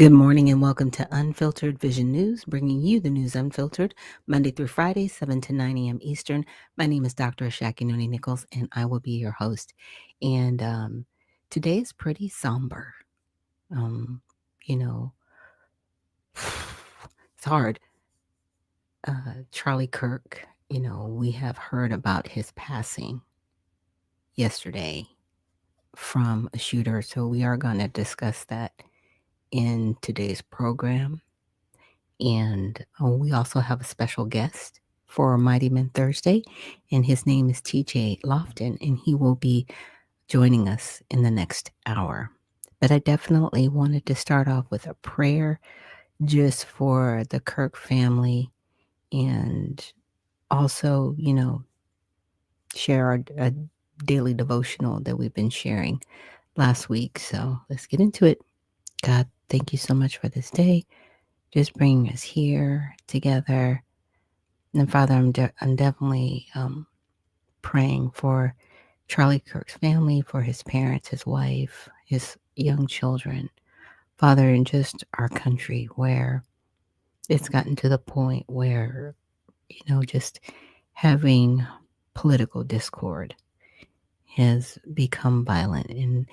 Good morning and welcome to Unfiltered Vision News, bringing you the news unfiltered, Monday through Friday, 7 to 9 a.m. Eastern. My name is Dr. Ashaki Noni Nichols, and I will be your host. And today is pretty somber. Um, you know, it's hard. Charlie Kirk, we have heard about his passing yesterday from a shooter, so we are going to discuss that in today's program. And we also have a special guest for Mighty Men Thursday, and his name is TJ Loftin, and he will be joining us in the next hour. But I definitely wanted to start off with a prayer just for the Kirk family and also, share a daily devotional that we've been sharing last week. So let's get into it. God, thank you so much for this day. Just bringing us here together. And Father, I'm definitely praying for Charlie Kirk's family, for his parents, his wife, his young children. Father, in just our country where it's gotten to the point where, just having political discord has become violent. And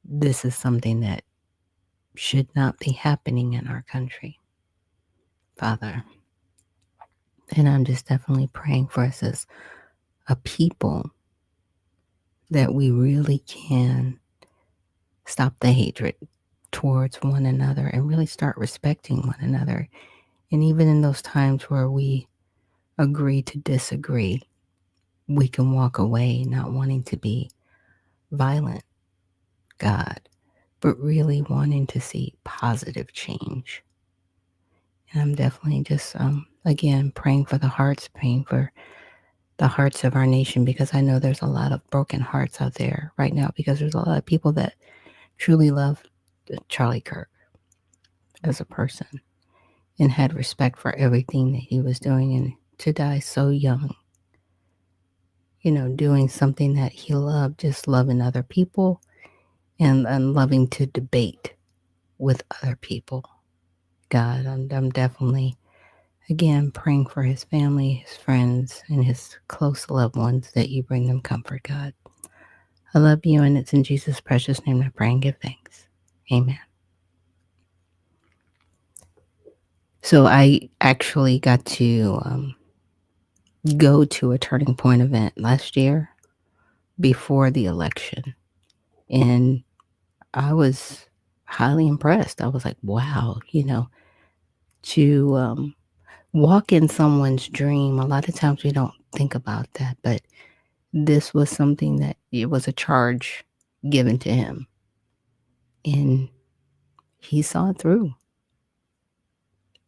this is something that should not be happening in our country, Father. And I'm just definitely praying for us as a people that we really can stop the hatred towards one another and really start respecting one another. And even in those times where we agree to disagree, we can walk away not wanting to be violent, God, but really wanting to see positive change. And I'm definitely just, again, praying for the hearts, praying for the hearts of our nation, because I know there's a lot of broken hearts out there right now, because there's a lot of people that truly love Charlie Kirk as a person and had respect for everything that he was doing, and to die so young, doing something that he loved, just loving other people and loving to debate with other people. God, I'm definitely, again, praying for his family, his friends, and his close loved ones, that you bring them comfort, God. I love you, and it's in Jesus' precious name I pray and give thanks. Amen. So I actually got to go to a Turning Point event last year before the election, and I was highly impressed. I was like, wow, to walk in someone's dream. A lot of times we don't think about that, but this was something that it was a charge given to him, and he saw it through,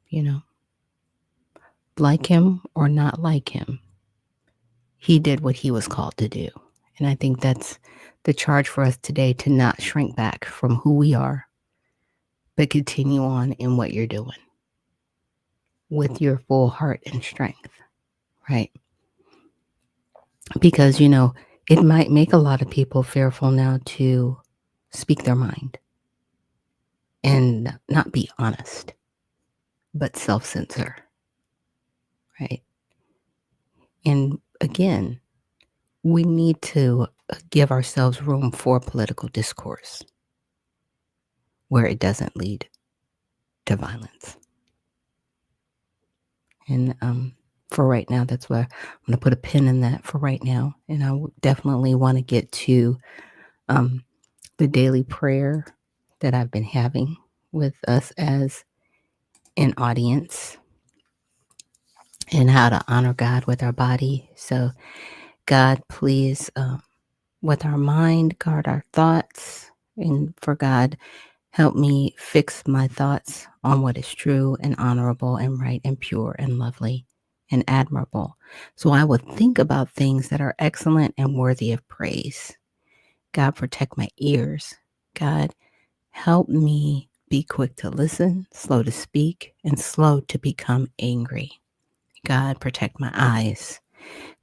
you know, like him or not like him. He did what he was called to do. And I think that's the charge for us today, to not shrink back from who we are, but continue on in what you're doing with your full heart and strength, right? Because, it might make a lot of people fearful now to speak their mind and not be honest, but self-censor, right? And again, we need to give ourselves room for political discourse where it doesn't lead to violence. And for right now, that's where I'm going to put a pin in that for right now. And I definitely want to get to the daily prayer that I've been having with us as an audience, and how to honor God with our body. So, God, please, with our mind, guard our thoughts. And for God, help me fix my thoughts on what is true and honorable and right and pure and lovely and admirable. So I will think about things that are excellent and worthy of praise. God, protect my ears. God, help me be quick to listen, slow to speak, and slow to become angry. God, protect my eyes.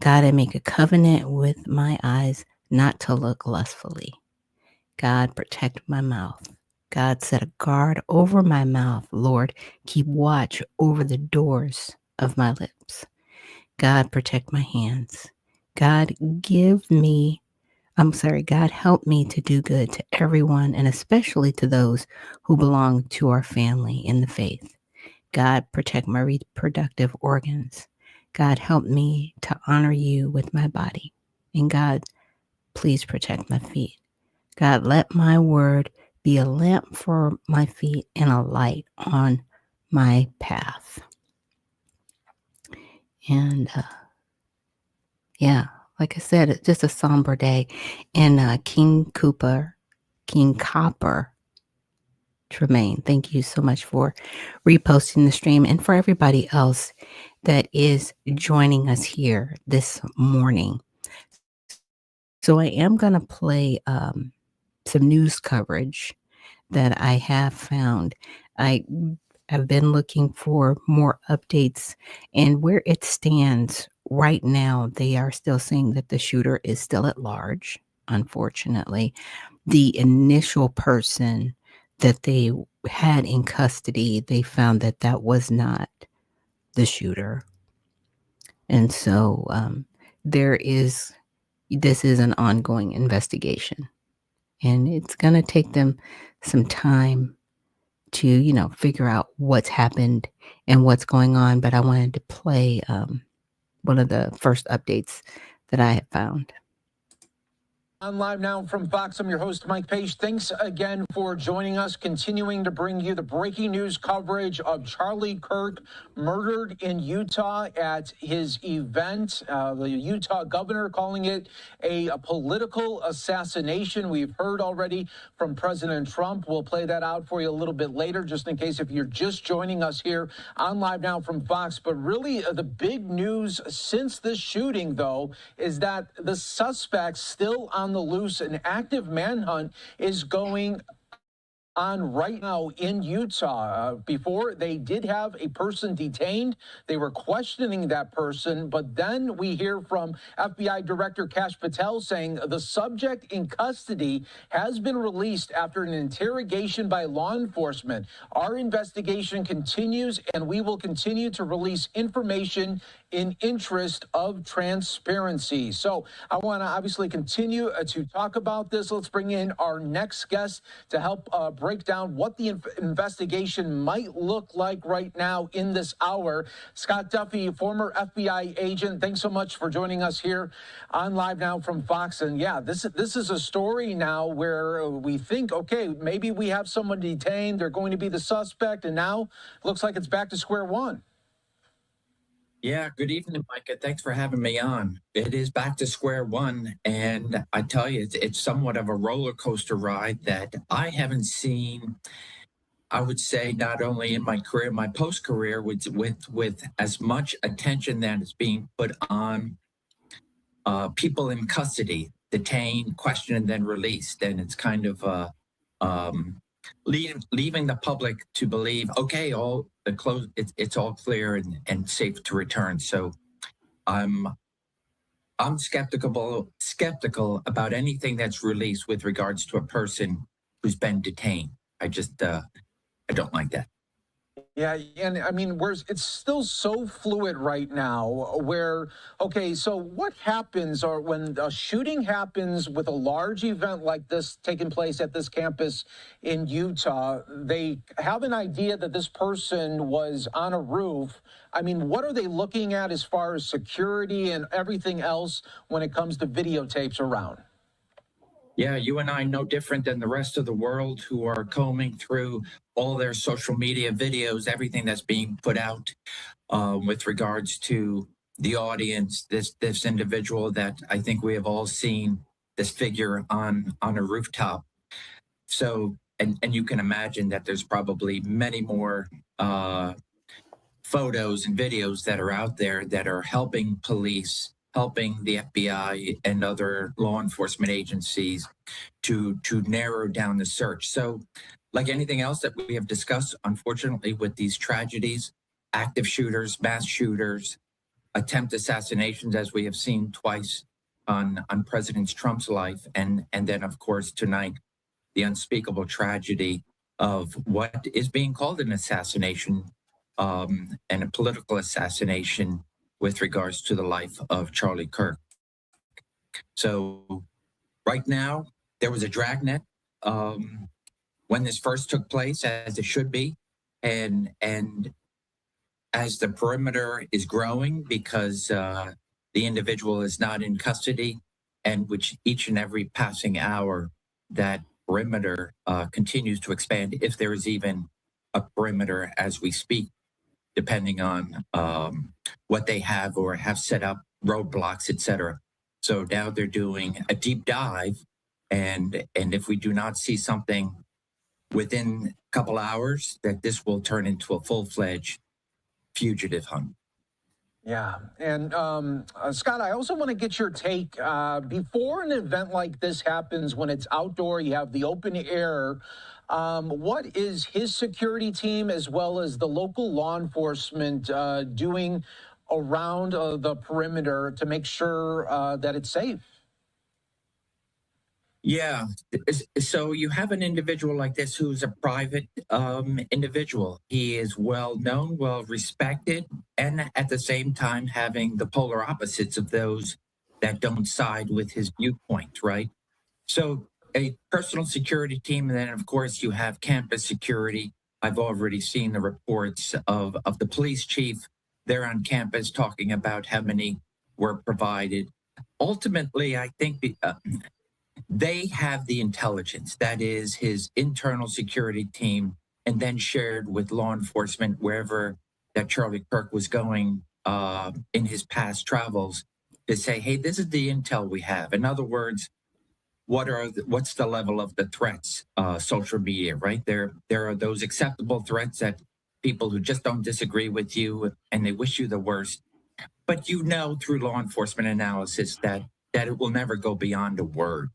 God, I make a covenant with my eyes not to look lustfully. God, protect my mouth. God, set a guard over my mouth. Lord, keep watch over the doors of my lips. God, protect my hands. God, God, help me to do good to everyone and especially to those who belong to our family in the faith. God, protect my reproductive organs. God, help me to honor you with my body. And God, please protect my feet. God, let my word be a lamp for my feet and a light on my path. And yeah, like I said, it's just a somber day. And King Copper Tremaine, thank you so much for reposting the stream and for everybody else that is joining us here this morning. So I am going to play some news coverage that I have found. I have been looking for more updates, and where it stands right now, they are still saying that the shooter is still at large, unfortunately. The initial person that they had in custody, they found that that was not the shooter. And so this is an ongoing investigation. And it's going to take them some time to, figure out what's happened and what's going on. But I wanted to play one of the first updates that I had found. On live now from Fox, I'm your host, Mike Page. Thanks again for joining us, continuing to bring you the breaking news coverage of Charlie Kirk murdered in Utah at his event. The Utah governor calling it a political assassination. We've heard already from President Trump. We'll play that out for you a little bit later, just in case if you're just joining us here on live now from Fox. But really, the big news since this shooting, though, is that the suspect's still on the loose. An active manhunt is going on right now in Utah. Before, they did have a person detained. They were questioning that person, but then we hear from FBI Director Kash Patel saying the subject in custody has been released after an interrogation by law enforcement. Our investigation continues, and we will continue to release information in interest of transparency. So I want to obviously continue to talk about this. Let's bring in our next guest to help break down what the investigation might look like right now in this hour. Scott Duffy, former FBI agent, thanks so much for joining us here on Live Now from Fox. And yeah, this is a story now where we think, okay, maybe we have someone detained, they're going to be the suspect, and now it looks like it's back to square one. Yeah, good evening, Micah. Thanks for having me on. It is back to square one, and I tell you, it's somewhat of a roller coaster ride that I haven't seen. I would say not only in my career, my post career, with as much attention that is being put on people in custody, detained, questioned, and then released, and it's kind of um, leaving the public to believe, okay, all the close, it's all clear and safe to return. So I'm skeptical about anything that's released with regards to a person who's been detained. I just I don't like that. Yeah, and I mean, it's still so fluid right now where, okay, so what happens or when a shooting happens with a large event like this taking place at this campus in Utah, they have an idea that this person was on a roof. I mean, what are they looking at as far as security and everything else when it comes to videotapes around? Yeah, you and I no different than the rest of the world who are combing through all their social media videos, everything that's being put out with regards to the audience, this individual that I think we have all seen, this figure on a rooftop. So, and you can imagine that there's probably many more photos and videos that are out there that are helping police, helping the FBI and other law enforcement agencies to narrow down the search. So, like anything else that we have discussed, unfortunately, with these tragedies, active shooters, mass shooters, attempt assassinations, as we have seen twice on President Trump's life, and then of course tonight, the unspeakable tragedy of what is being called an assassination and a political assassination with regards to the life of Charlie Kirk. So right now, there was a dragnet when this first took place, as it should be, and as the perimeter is growing because the individual is not in custody, and which each and every passing hour that perimeter continues to expand, if there is even a perimeter as we speak, depending on what they have or have set up, roadblocks, etc. So now they're doing a deep dive, and if we do not see something within a couple hours, that this will turn into a full-fledged fugitive hunt. Yeah. And Scott, I also want to get your take. Before an event like this happens, when it's outdoor, you have the open air. What is his security team as well as the local law enforcement doing around the perimeter to make sure that it's safe? Yeah. So you have an individual like this who's a private individual. He is well known, well respected, and at the same time having the polar opposites of those that don't side with his viewpoint, right? So a personal security team, and then of course you have campus security. I've already seen the reports of the police chief there on campus talking about how many were provided. Ultimately, I think they have the intelligence, that is his internal security team, and then shared with law enforcement wherever that Charlie Kirk was going in his past travels to say, hey, this is the intel we have. In other words, what's the level of the threats? Social media, right? There are those acceptable threats that people who just don't disagree with you and they wish you the worst. But you know through law enforcement analysis that it will never go beyond a word.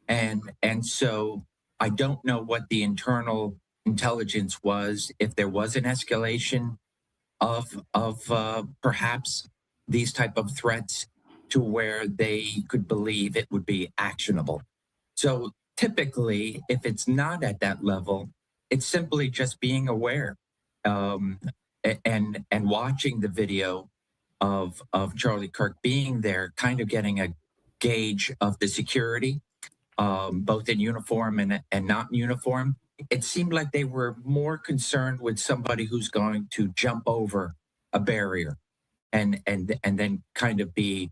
And so I don't know what the internal intelligence was, if there was an escalation of perhaps these type of threats to where they could believe it would be actionable. So typically, if it's not at that level, it's simply just being aware and watching the video of Charlie Kirk being there, kind of getting a gauge of the security, both in uniform and not in uniform. It seemed like they were more concerned with somebody who's going to jump over a barrier and then kind of be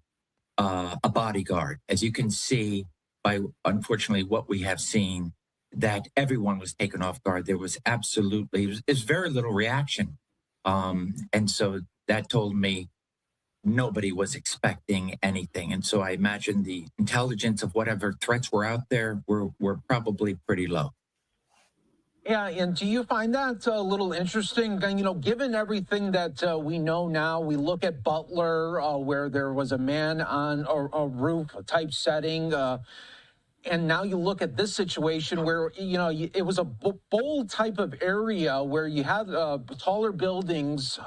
a bodyguard. As you can see by unfortunately what we have seen, that everyone was taken off guard. There was absolutely there's very little reaction, and so that told me nobody was expecting anything. And so I imagine the intelligence of whatever threats were out there were probably pretty low. Yeah, and do you find that a little interesting? And, given everything that we know now, we look at Butler, where there was a man on a roof type setting. And now you look at this situation where, it was a bold type of area where you had taller buildings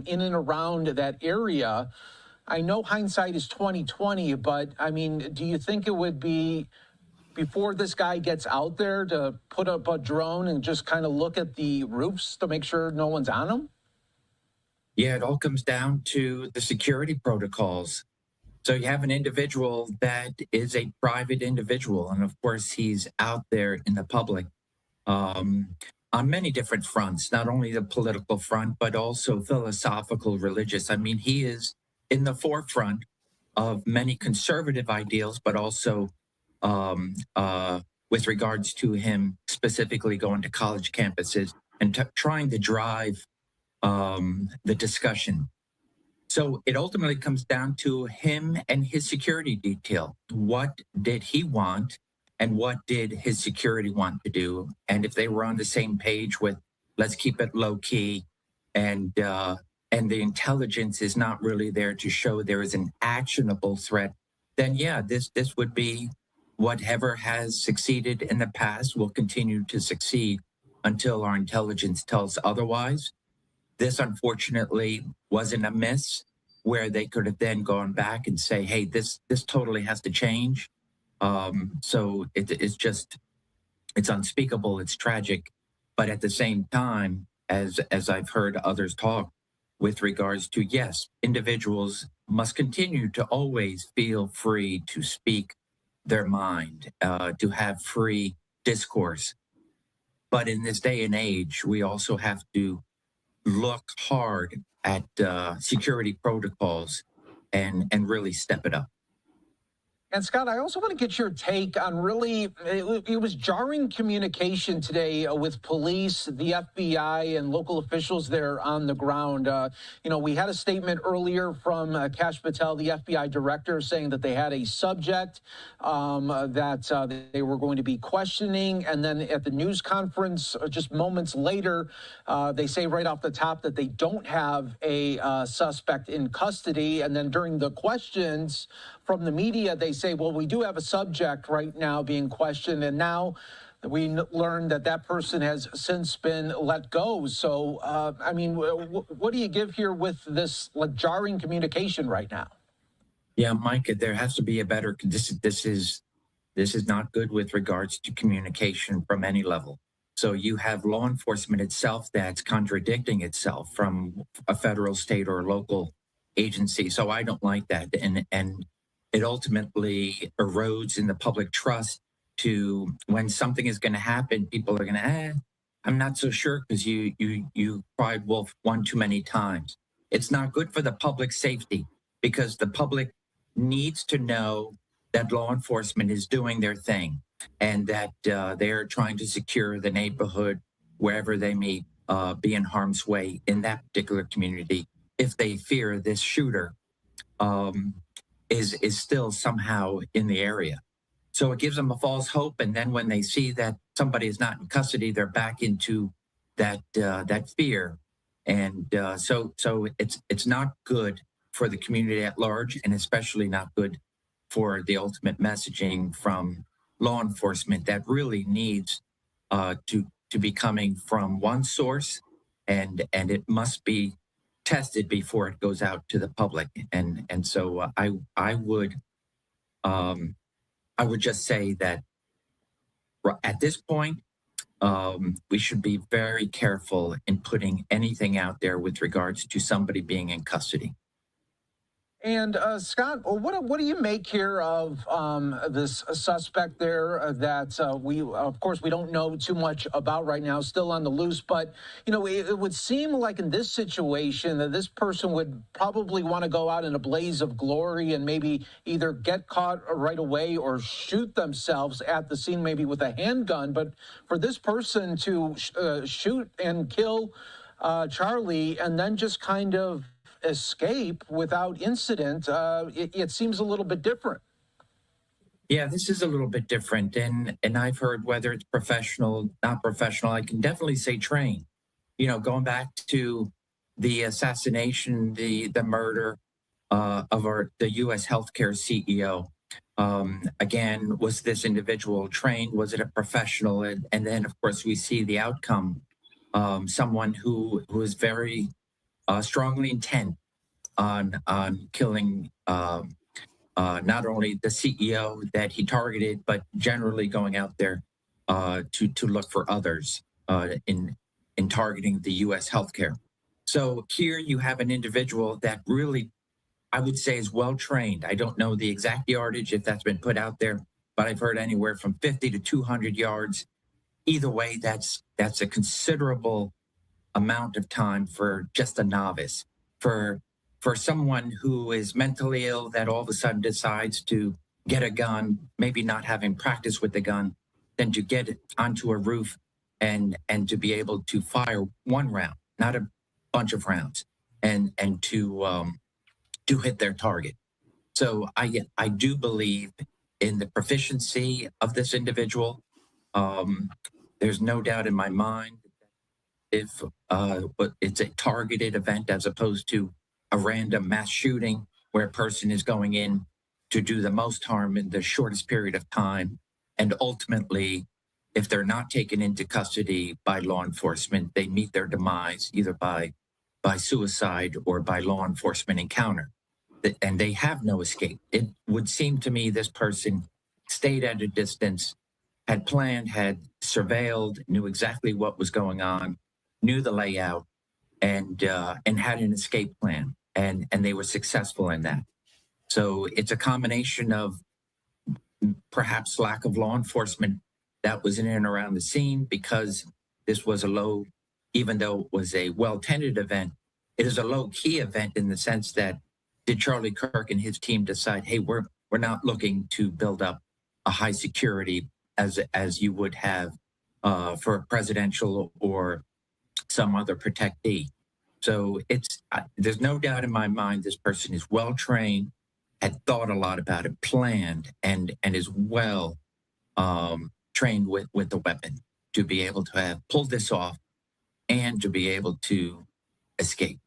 in and around that area. I know hindsight is 2020, but I mean, do you think it would be before this guy gets out there to put up a drone and just kind of look at the roofs to make sure no one's on them? Yeah, it all comes down to the security protocols. So you have an individual that is a private individual, and of course he's out there in the public on many different fronts, not only the political front, but also philosophical, religious. I mean, he is in the forefront of many conservative ideals, but also with regards to him specifically going to college campuses and trying to drive the discussion. So it ultimately comes down to him and his security detail. What did he want, and what did his security want to do? And if they were on the same page with let's keep it low key, and the intelligence is not really there to show there is an actionable threat, then yeah, this would be whatever has succeeded in the past will continue to succeed until our intelligence tells otherwise. This unfortunately wasn't a miss where they could have then gone back and say, hey, this totally has to change. So it's unspeakable, it's tragic, But at the same time, as I've heard others talk with regards to, yes, individuals must continue to always feel free to speak their mind, to have free discourse. But in this day and age, we also have to look hard at security protocols and really step it up. And Scott, I also want to get your take on really, it was jarring communication today with police, the FBI, and local officials there on the ground. We had a statement earlier from Kash Patel, the FBI director, saying that they had a subject that they were going to be questioning. And then at the news conference, just moments later, they say right off the top that they don't have a suspect in custody. And then during the questions from the media, they say, well, we do have a subject right now being questioned. And now we learned that that person has since been let go. So, what do you give here with this jarring communication right now? Yeah, Mike, there has to be a better. This is not good with regards to communication from any level. So you have law enforcement itself that's contradicting itself from a federal, state, or local agency. So I don't like that, and it ultimately erodes in the public trust to when something is going to happen, people are going to, I'm not so sure because you cried wolf one too many times. It's not good for the public safety because the public needs to know that law enforcement is doing their thing and that they're trying to secure the neighborhood wherever they may be in harm's way in that particular community if they fear this shooter is still somehow in the area. So it gives them a false hope, and then when they see that somebody is not in custody, they're back into that fear, and so it's not good for the community at large, and especially not good for the ultimate messaging from law enforcement that really needs to be coming from one source, and it must be tested before it goes out to the public. And so I would just say that at this point we should be very careful in putting anything out there with regards to somebody being in custody. And Scott, what do you make here of this suspect there that we, of course, we don't know too much about right now, still on the loose. But, it would seem like in this situation that this person would probably want to go out in a blaze of glory and maybe either get caught right away or shoot themselves at the scene, maybe with a handgun. But for this person to shoot and kill Charlie and then just kind of escape without incident, it seems a little bit different. Yeah, this is a little bit different, and I've heard whether it's professional, not professional. I can definitely say trained. Going back to the assassination, the murder of the U.S. healthcare CEO. Again, was this individual trained? Was it a professional? And then, of course, we see the outcome. Someone who is very strongly intent on killing not only the CEO that he targeted, but generally going out there to look for others in targeting the U.S. healthcare. So here you have an individual that really, I would say, is well trained. I don't know the exact yardage if that's been put out there, but I've heard anywhere from 50 to 200 yards. Either way, that's a considerable amount of time for just a novice. For someone who is mentally ill that all of a sudden decides to get a gun, maybe not having practice with the gun, then to get it onto a roof and to be able to fire one round, not a bunch of rounds, and to hit their target. So I do believe in the proficiency of this individual. There's no doubt in my mind if but it's a targeted event as opposed to a random mass shooting where a person is going in to do the most harm in the shortest period of time. And ultimately, if they're not taken into custody by law enforcement, they meet their demise either by suicide or by law enforcement encounter. And they have no escape. It would seem to me this person stayed at a distance, had planned, had surveilled, knew exactly what was going on, knew the layout, and had an escape plan, and they were successful in that. So it's a combination of perhaps lack of law enforcement that was in and around the scene, because this was a low, even though it was a well-tended event, it is a low-key event in the sense that did Charlie Kirk and his team decide, hey, we're not looking to build up a high security as you would have for a presidential or some other protectee. So it's there's no doubt in my mind this person is well trained, had thought a lot about it, planned, and is well trained with the weapon to be able to have pulled this off and to be able to escape.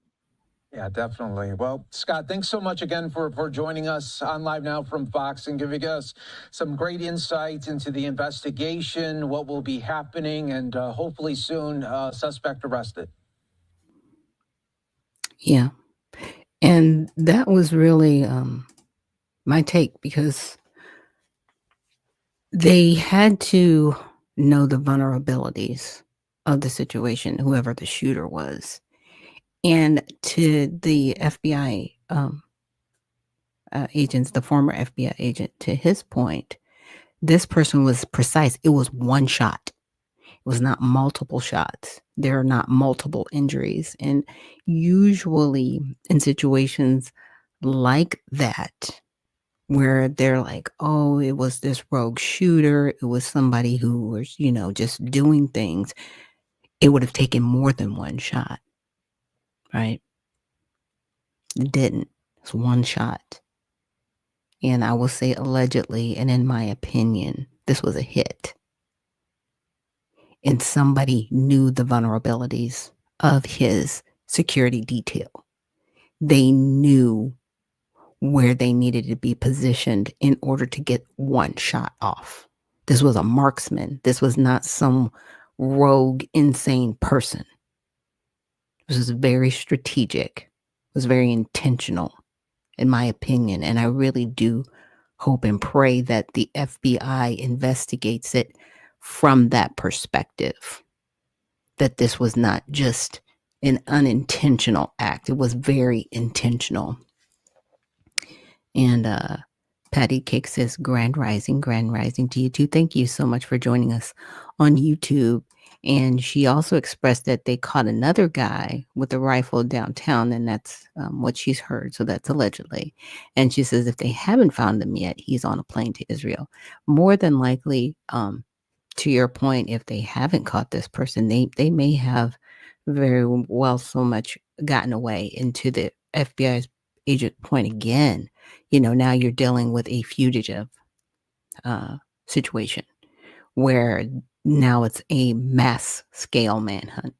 Yeah, definitely. Well, Scott, thanks so much again for joining us on Live Now from Fox and giving us some great insights into the investigation, what will be happening, and hopefully soon suspect arrested. Yeah. And that was really my take, because they had to know the vulnerabilities of the situation, whoever the shooter was. And to the FBI agents, the former FBI agent, to his point, this person was precise. It was one shot. It was not multiple shots. There are not multiple injuries. And usually in situations like that, where they're like, oh, it was this rogue shooter, it was somebody who was, just doing things, it would have taken more than one shot, right? It didn't. It's one shot. And I will say allegedly, and in my opinion, this was a hit. And somebody knew the vulnerabilities of his security detail. They knew where they needed to be positioned in order to get one shot off. This was a marksman. This was not some rogue, insane person. This was very strategic. It was very intentional, in my opinion. And I really do hope and pray that the FBI investigates it from that perspective, that this was not just an unintentional act. It was very intentional. And Patty Cake says, grand rising to you too. Thank you so much for joining us on YouTube. And she also expressed that they caught another guy with a rifle downtown, and that's what she's heard. So that's allegedly. And she says if they haven't found him yet, he's on a plane to Israel. More than likely, to your point, if they haven't caught this person, they may have very well so much gotten away. Into the FBI's agent point again, now you're dealing with a fugitive situation where now it's a mass scale manhunt,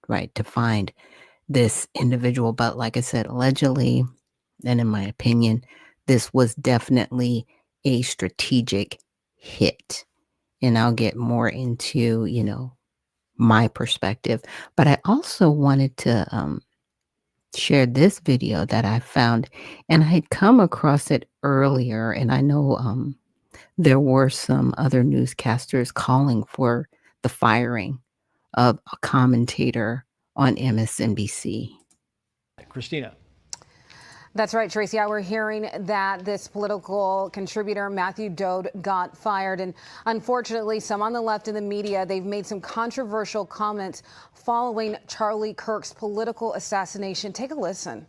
right, to find this individual. But like I said, allegedly, and in my opinion, this was definitely a strategic hit. And I'll get more into, my perspective. But I also wanted to share this video that I found, and I had come across it earlier, and I know there were some other newscasters calling for the firing of a commentator on MSNBC. Christina. That's right, Tracy. Yeah, we're hearing that this political contributor, Matthew Dode, got fired. And unfortunately, some on the left in the media, they've made some controversial comments following Charlie Kirk's political assassination. Take a listen.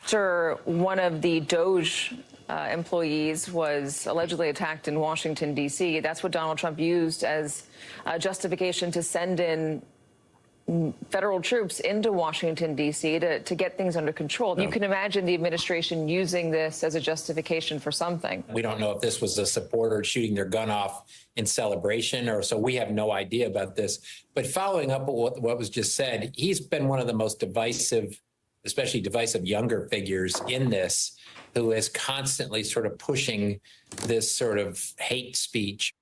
After one of the Doge employees was allegedly attacked in Washington, D.C., that's what Donald Trump used as justification to send in federal troops into Washington, D.C. to get things under control. You can imagine the administration using this as a justification for something. We don't know if this was a supporter shooting their gun off in celebration, or so we have no idea about this. But following up on what was just said, he's been one of the most divisive, especially divisive younger figures in this, who is constantly sort of pushing this sort of hate speech.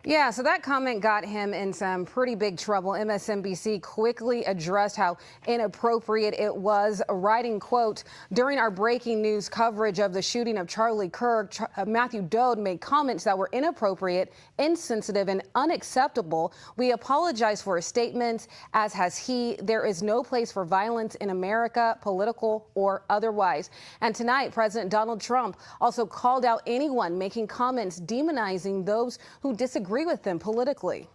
Yeah, so that comment got him in some pretty big trouble. MSNBC quickly addressed how inappropriate it was, writing, quote, during our breaking news coverage of the shooting of Charlie Kirk, Matthew Dode made comments that were inappropriate, insensitive, and unacceptable. We apologize for his statements, as has he. There is no place for violence in America, political or otherwise. And tonight, President Donald Trump also called out anyone making comments demonizing those who disagree with them politically.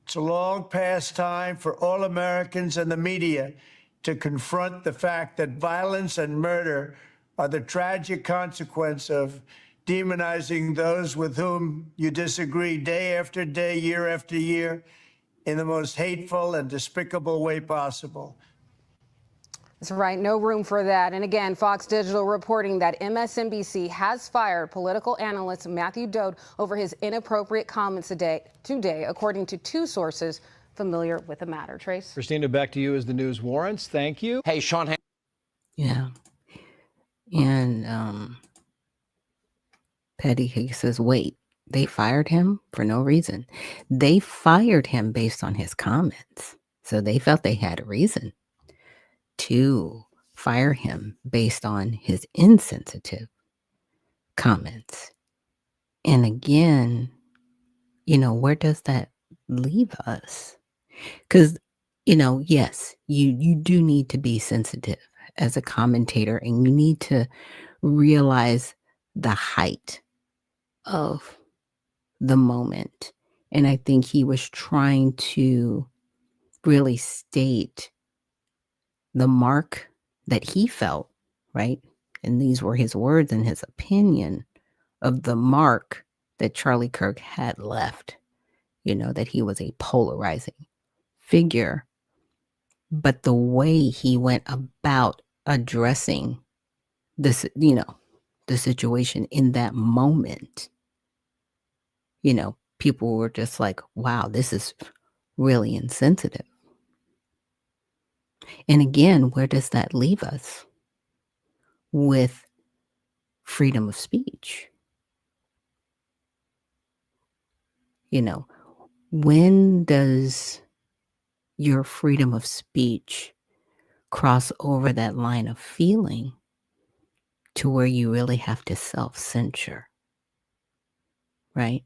It's a long past time for all Americans and the media to confront the fact that violence and murder are the tragic consequence of demonizing those with whom you disagree day after day, year after year, in the most hateful and despicable way possible. That's right. No room for that. And again, Fox Digital reporting that MSNBC has fired political analyst Matthew Dode over his inappropriate comments today, according to two sources familiar with the matter. Trace? Christina, back to you as the news warrants. Thank you. Hey, Sean. Yeah. And Patty Higgs says, wait, they fired him for no reason. They fired him based on his comments. So they felt they had a reason to fire him based on his insensitive comments. And again, where does that leave us? Because, yes, you do need to be sensitive as a commentator, and you need to realize the height of the moment. And I think he was trying to really state the mark that he felt, right? And these were his words and his opinion of the mark that Charlie Kirk had left, that he was a polarizing figure. But the way he went about addressing this, the situation in that moment, people were just like, wow, this is really insensitive. And again, where does that leave us with freedom of speech? When does your freedom of speech cross over that line of feeling to where you really have to self-censure, right?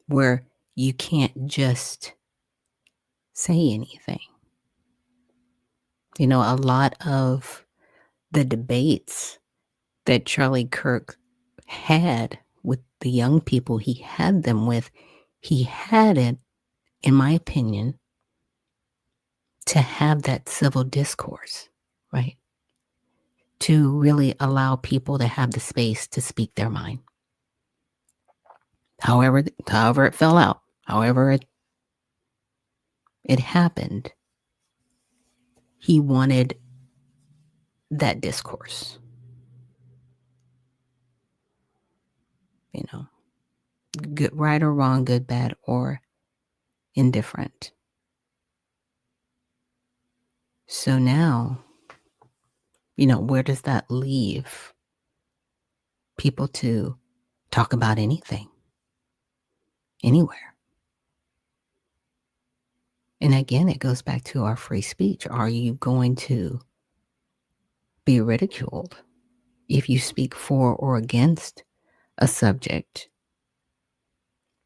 Where you can't just say anything. A lot of the debates that Charlie Kirk had with the young people he had them with, he had it, in my opinion, to have that civil discourse, right? To really allow people to have the space to speak their mind. However it fell out, however it happened, he wanted that discourse. Good, right or wrong, good, bad, or indifferent. So now, where does that leave people to talk about anything, anywhere? And again, it goes back to our free speech. Are you going to be ridiculed if you speak for or against a subject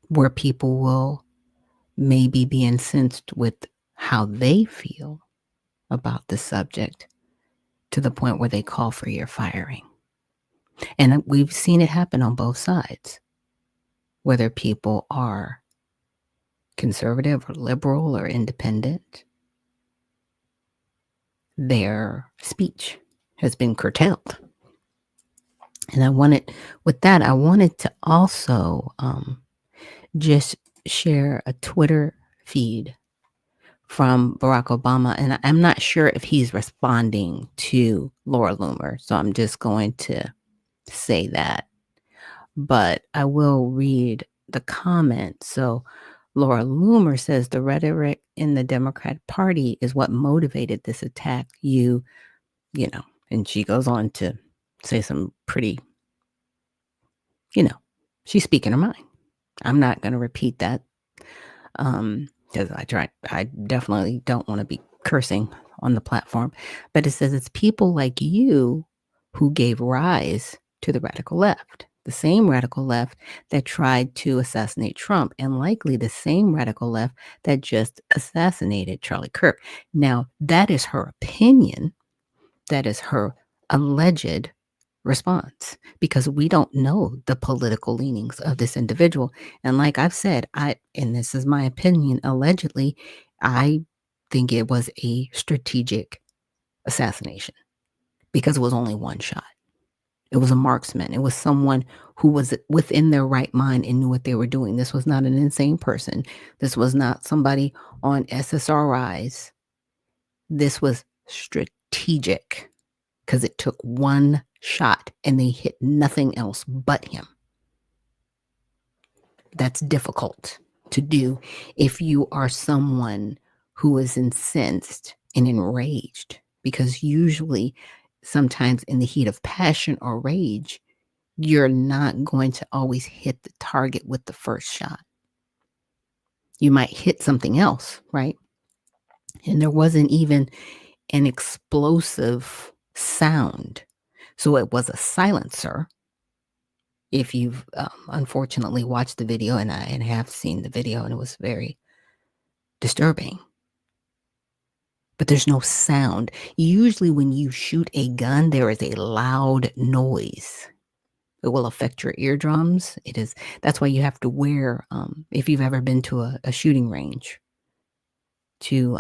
where people will maybe be incensed with how they feel about the subject to the point where they call for your firing? And we've seen it happen on both sides, whether people are conservative or liberal or independent. Their speech has been curtailed. And I wanted to also just share a Twitter feed from Barack Obama. And I'm not sure if he's responding to Laura Loomer. So I'm just going to say that. But I will read the comment. So Laura Loomer says the rhetoric in the Democratic Party is what motivated this attack. And she goes on to say some pretty, she's speaking her mind. I'm not going to repeat that because I definitely don't want to be cursing on the platform. But it says it's people like you who gave rise to the radical left, the same radical left that tried to assassinate Trump, and likely the same radical left that just assassinated Charlie Kirk. Now, that is her opinion. That is her alleged response, because we don't know the political leanings of this individual. And like I've said, and this is my opinion, allegedly, I think it was a strategic assassination because it was only one shot. It was a marksman. It was someone who was within their right mind and knew what they were doing. This was not an insane person. This was not somebody on SSRIs. This was strategic because it took one shot and they hit nothing else but him. That's difficult to do if you are someone who is incensed and enraged, because usually, sometimes in the heat of passion or rage, you're not going to always hit the target with the first shot. You might hit something else, right? And there wasn't even an explosive sound. So it was a silencer. If you've unfortunately watched the video, and I have seen the video, and it was very disturbing. But there's no sound. Usually when you shoot a gun, there is a loud noise. It will affect your eardrums. That's why you have to wear, if you've ever been to a shooting range to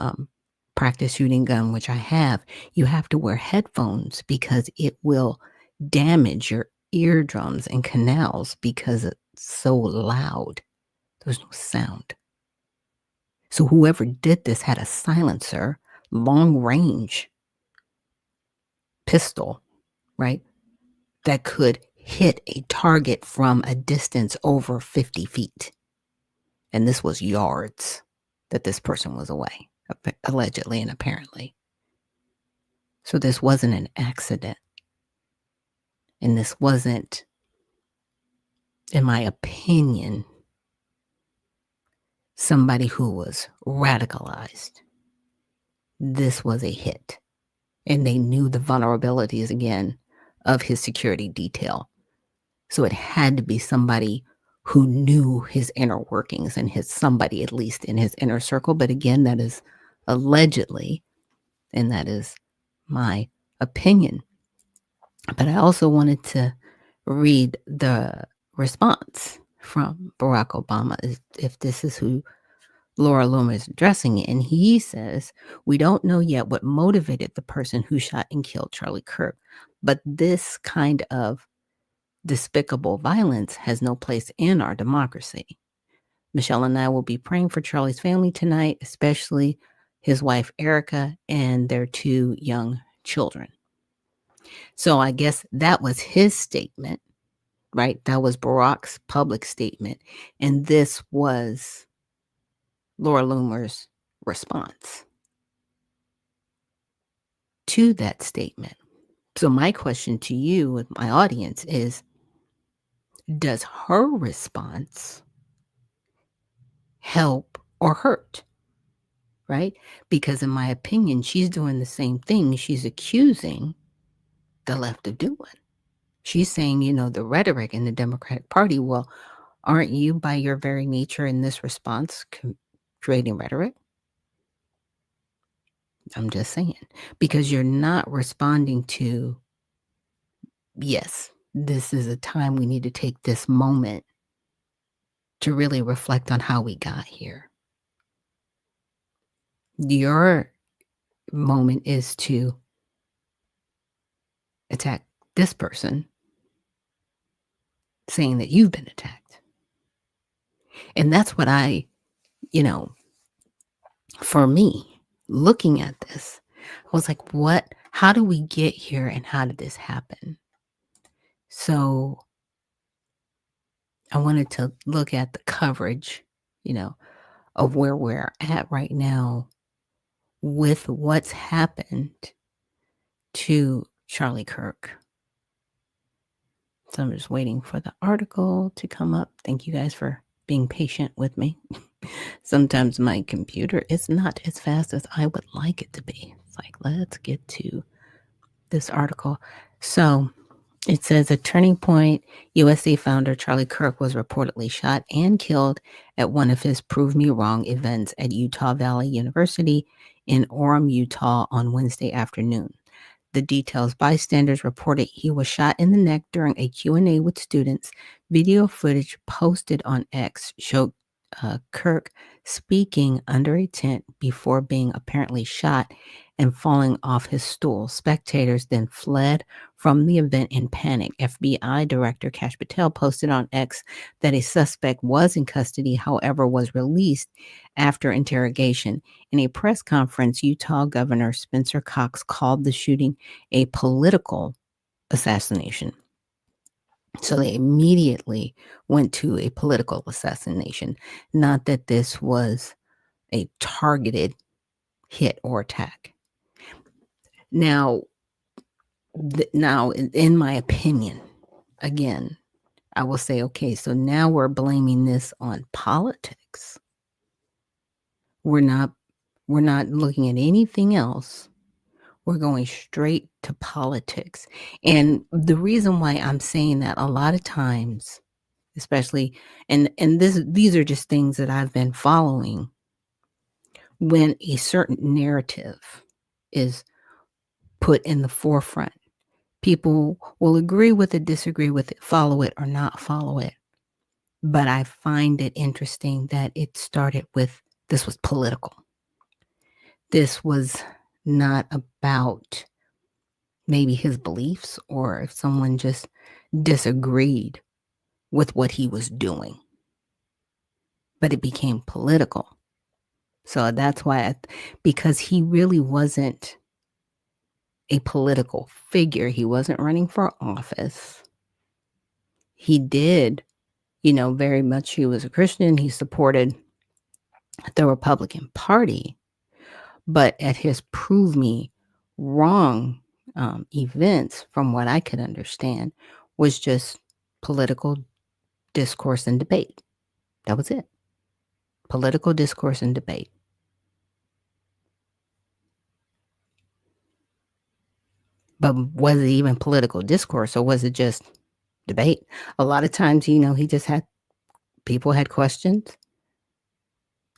practice shooting gun, which I have, you have to wear headphones because it will damage your eardrums and canals because it's so loud. There's no sound. So whoever did this had a silencer, long range pistol, right? That could hit a target from a distance over 50 feet. And this was yards that this person was away, allegedly and apparently. So this wasn't an accident. And this wasn't, in my opinion, somebody who was radicalized. This was a hit. And they knew the vulnerabilities, again, of his security detail. So it had to be somebody who knew his inner workings, and somebody at least in his inner circle. But again, that is allegedly, and that is my opinion. But I also wanted to read the response from Barack Obama, if this is who Laura Loomer is addressing it. And he says, "We don't know yet what motivated the person who shot and killed Charlie Kirk, but this kind of despicable violence has no place in our democracy. Michelle and I will be praying for Charlie's family tonight, especially his wife, Erica, and their 2 young children." So I guess that was his statement, right? That was Barack's public statement. And this was Laura Loomer's response to that statement. So my question to you, with my audience, is, does her response help or hurt? Right? Because in my opinion, she's doing the same thing she's accusing the left of doing. She's saying, the rhetoric in the Democratic Party, well, aren't you by your very nature in this response creating rhetoric? I'm just saying, because you're not responding to, yes, this is a time we need to take this moment to really reflect on how we got here. Your moment is to attack this person, saying that you've been attacked. And that's what for me, looking at this, I was like, how do we get here and how did this happen? So I wanted to look at the coverage, of where we're at right now with what's happened to Charlie Kirk. So I'm just waiting for the article to come up. Thank you guys for being patient with me. Sometimes my computer is not as fast as I would like it to be. It's like, let's get to this article. So it says a turning point. USC founder Charlie Kirk was reportedly shot and killed at one of his Prove Me Wrong events at Utah Valley University in Orem, Utah on Wednesday afternoon. The details: bystanders reported he was shot in the neck during a Q&A with students. Video footage posted on X showed Kirk speaking under a tent before being apparently shot and falling off his stool. Spectators then fled from the event in panic. FBI Director Kash Patel posted on X that a suspect was in custody, however, was released after interrogation. In a press conference, Utah Governor Spencer Cox called the shooting a political assassination. So they immediately went to a political assassination, not that this was a targeted hit or attack. Now, in my opinion, again, I will say, okay, so now we're blaming this on politics. We're not looking at anything else. We're going straight to politics. And the reason why I'm saying that, a lot of times, especially, and these are just things that I've been following, when a certain narrative is put in the forefront, people will agree with it, disagree with it, follow it or not follow it. But I find it interesting that it started with, this was political. This was not about maybe his beliefs, or if someone just disagreed with what he was doing. But it became political. So that's why, because he really wasn't a political figure. He wasn't running for office. He did, very much, he was a Christian. He supported the Republican Party. But at his Prove Me Wrong events, from what I could understand, was just political discourse and debate. That was it. Political discourse and debate. But was it even political discourse, or was it just debate? A lot of times, he just had, people had questions.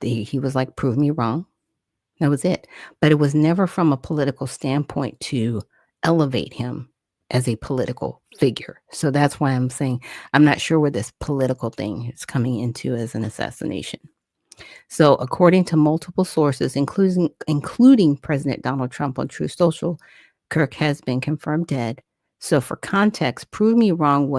He was like, prove me wrong. That was it. But it was never from a political standpoint to elevate him as a political figure. So that's why I'm saying I'm not sure where this political thing is coming into as an assassination. So according to multiple sources, including President Donald Trump on Truth Social, Kirk has been confirmed dead. So for context, Prove Me Wrong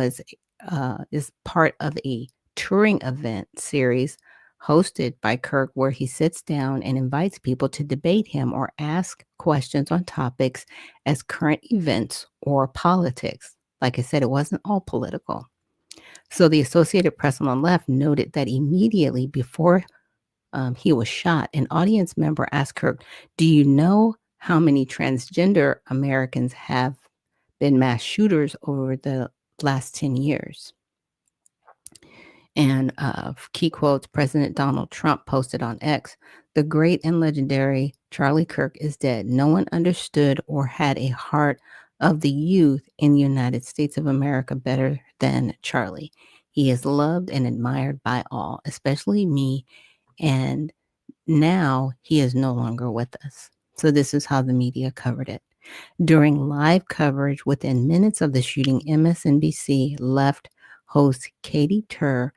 is part of a touring event series hosted by Kirk, where he sits down and invites people to debate him or ask questions on topics as current events or politics. Like I said, it wasn't all political. So the Associated Press on the left noted that immediately before he was shot, an audience member asked Kirk, "Do you know how many transgender Americans have been mass shooters over the last 10 years?" And key quotes, President Donald Trump posted on X, "The great and legendary Charlie Kirk is dead. No one understood or had a heart of the youth in the United States of America better than Charlie. He is loved and admired by all, especially me, and now he is no longer with us." So this is how the media covered it. During live coverage within minutes of the shooting, MSNBC left host Katie Tur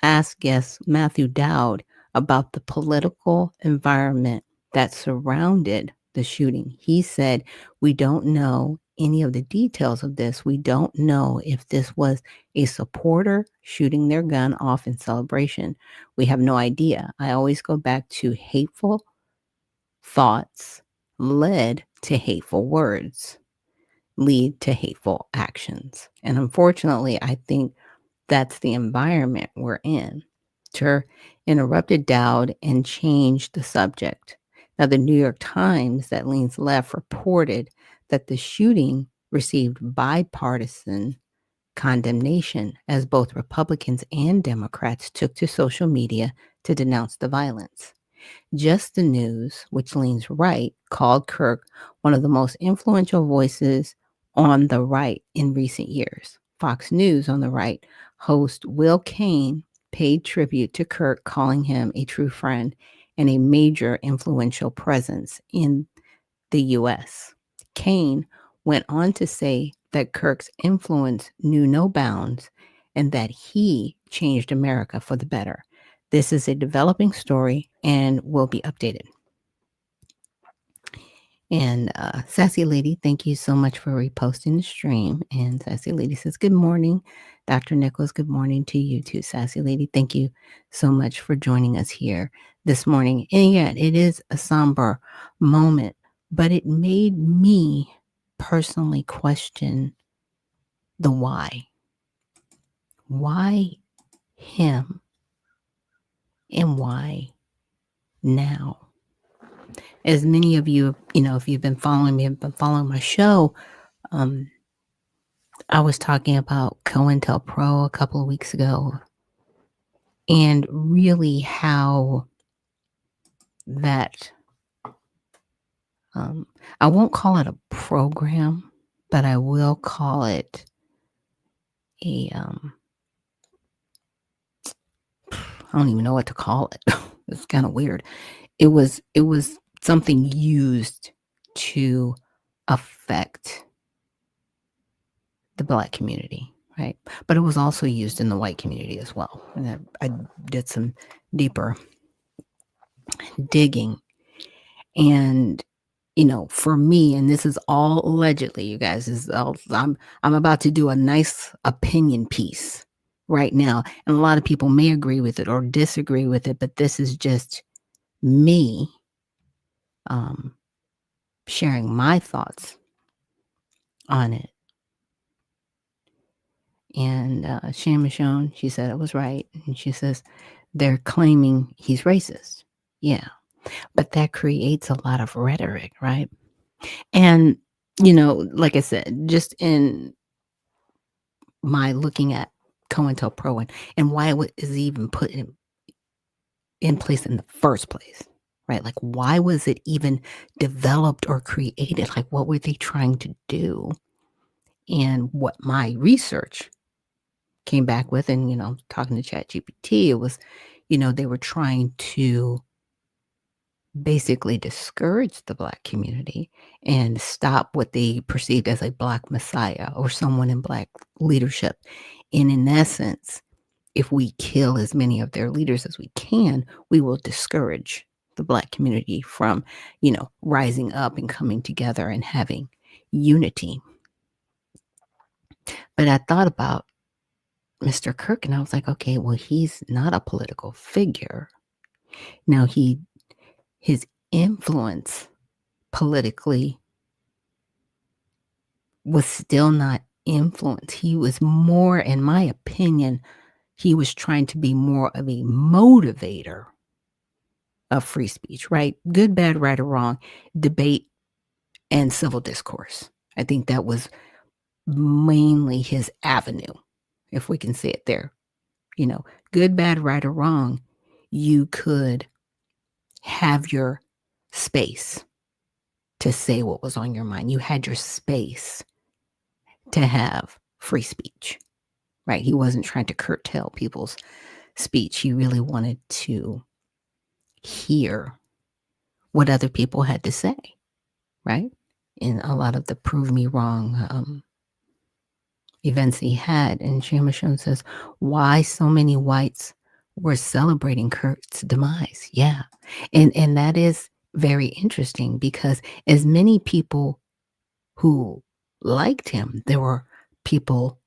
asked guest Matthew Dowd about the political environment that surrounded the shooting. He said, "We don't know any of the details of this. We don't know if this was a supporter shooting their gun off in celebration. We have no idea. I always go back to hateful thoughts led to hateful words, lead to hateful actions." And unfortunately, I think that's the environment we're in. Tur interrupted Dowd and changed the subject. Now, the New York Times, that leans left, reported that the shooting received bipartisan condemnation as both Republicans and Democrats took to social media to denounce the violence. Just the News, which leans right, called Kirk one of the most influential voices on the right in recent years. Fox News, on the right, host Will Cain paid tribute to Kirk, calling him a true friend and a major influential presence in the U.S. Cain went on to say that Kirk's influence knew no bounds and that he changed America for the better. This is a developing story and will be updated. And Sassy Lady, thank you so much for reposting the stream. And Sassy Lady says, good morning, Dr. Nichols. Good morning to you too, Sassy Lady. Thank you so much for joining us here this morning. And yet, it is a somber moment, but it made me personally question the why. Why him? And why now? As many of you, if you've been following me, have been following my show, I was talking about COINTELPRO a couple of weeks ago and really how that, I won't call it a program, but I will call it a, I don't even know what to call it. It's kind of weird. It was something used to affect the Black community, right? But it was also used in the white community as well. And I did some deeper digging. And, for me, and this is all allegedly, you guys, I'm about to do a nice opinion piece right now. And a lot of people may agree with it or disagree with it, but this is just me sharing my thoughts on it. And Shan Michonne, she said it was right. And she says, they're claiming he's racist. Yeah. But that creates a lot of rhetoric, right? And, like I said, just in my looking at COINTELPRO and why it is even put in place in the first place, right? Like, why was it even developed or created? Like, what were they trying to do? And what my research came back with, and, talking to ChatGPT, it was, they were trying to basically discourage the Black community and stop what they perceived as a Black messiah or someone in Black leadership. And in essence, if we kill as many of their leaders as we can, we will discourage the Black community from, rising up and coming together and having unity. But I thought about Mr. Kirk and I was like, okay, well, he's not a political figure. Now, his influence politically was still not influence. He was more, in my opinion, he was trying to be more of a motivator of free speech, right? Good, bad, right, or wrong, debate, and civil discourse. I think that was mainly his avenue, if we can say it there. Good, bad, right, or wrong, you could have your space to say what was on your mind. You had your space to have free speech, right? He wasn't trying to curtail people's speech. He really wanted to hear what other people had to say, right? In a lot of the prove me wrong events he had. And Shamashon says, why so many whites were celebrating Kirk's demise? Yeah. And that is very interesting because as many people who liked him, there were people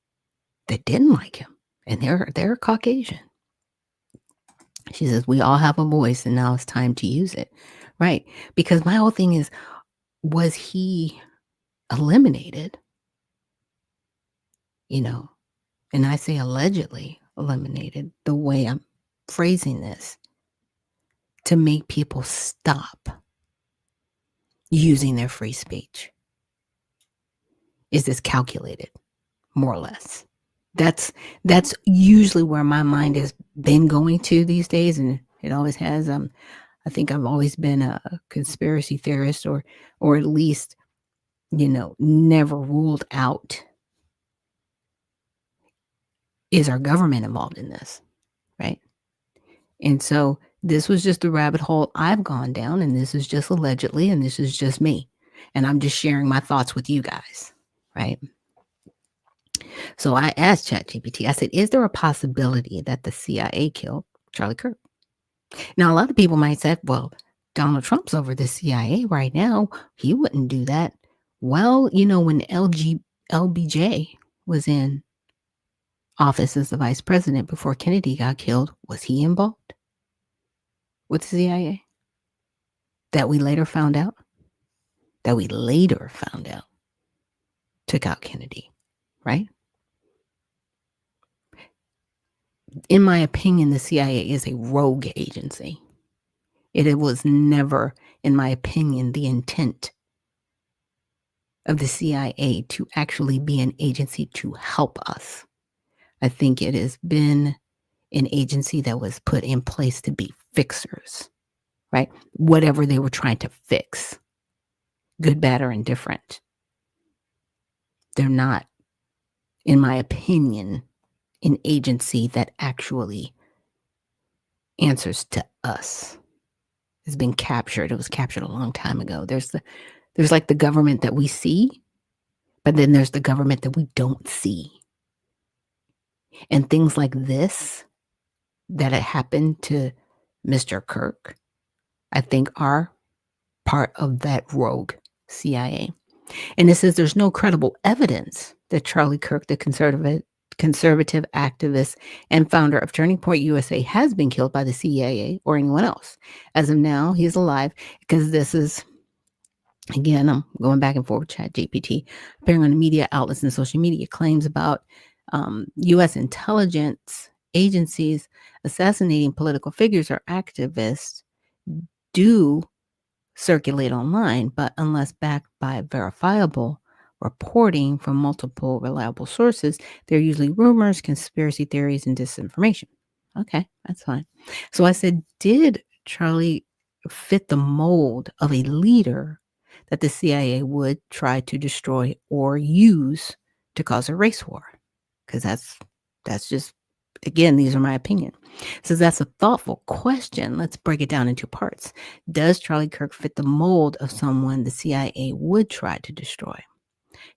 that didn't like him, and they're Caucasian. She says, we all have a voice and now it's time to use it. Right. Because my whole thing is, was he eliminated? And I say allegedly eliminated, the way I'm phrasing this, to make people stop using their free speech. Is this calculated, more or less? That's usually where my mind has been going to these days, and it always has. I think I've always been a conspiracy theorist, or at least, never ruled out, is our government involved in this, right? And so this was just the rabbit hole I've gone down, and this is just allegedly, and this is just me. And I'm just sharing my thoughts with you guys, right? So I asked ChatGPT, I said, is there a possibility that the CIA killed Charlie Kirk? Now, a lot of people might say, well, Donald Trump's over the CIA right now. He wouldn't do that. Well, when LBJ was in office as the vice president before Kennedy got killed, was he involved with the CIA? That we later found out took out Kennedy, right? In my opinion, the CIA is a rogue agency. It was never, in my opinion, the intent of the CIA to actually be an agency to help us. I think it has been an agency that was put in place to be fixers, right? Whatever they were trying to fix, good, bad, or indifferent. They're not, in my opinion, an agency that actually answers to us. It's been captured. It was captured a long time ago. There's like the government that we see, but then there's the government that we don't see. And things like this that had happened to Mr. Kirk, I think are part of that rogue CIA. And it says there's no credible evidence that Charlie Kirk, the conservative activist and founder of Turning Point USA, has been killed by the CIA or anyone else. As of now, he's alive, because this is, again, I'm going back and forth with ChatGPT, appearing on the media outlets and social media. Claims about U.S. intelligence agencies assassinating political figures or activists do circulate online, but unless backed by verifiable reporting from multiple reliable sources, they're usually rumors, conspiracy theories, and disinformation. Okay, that's fine. So I said, did Charlie fit the mold of a leader that the CIA would try to destroy or use to cause a race war? Because that's just, again, these are my opinion. So that's a thoughtful question. Let's break it down into parts. Does Charlie Kirk fit the mold of someone the CIA would try to destroy?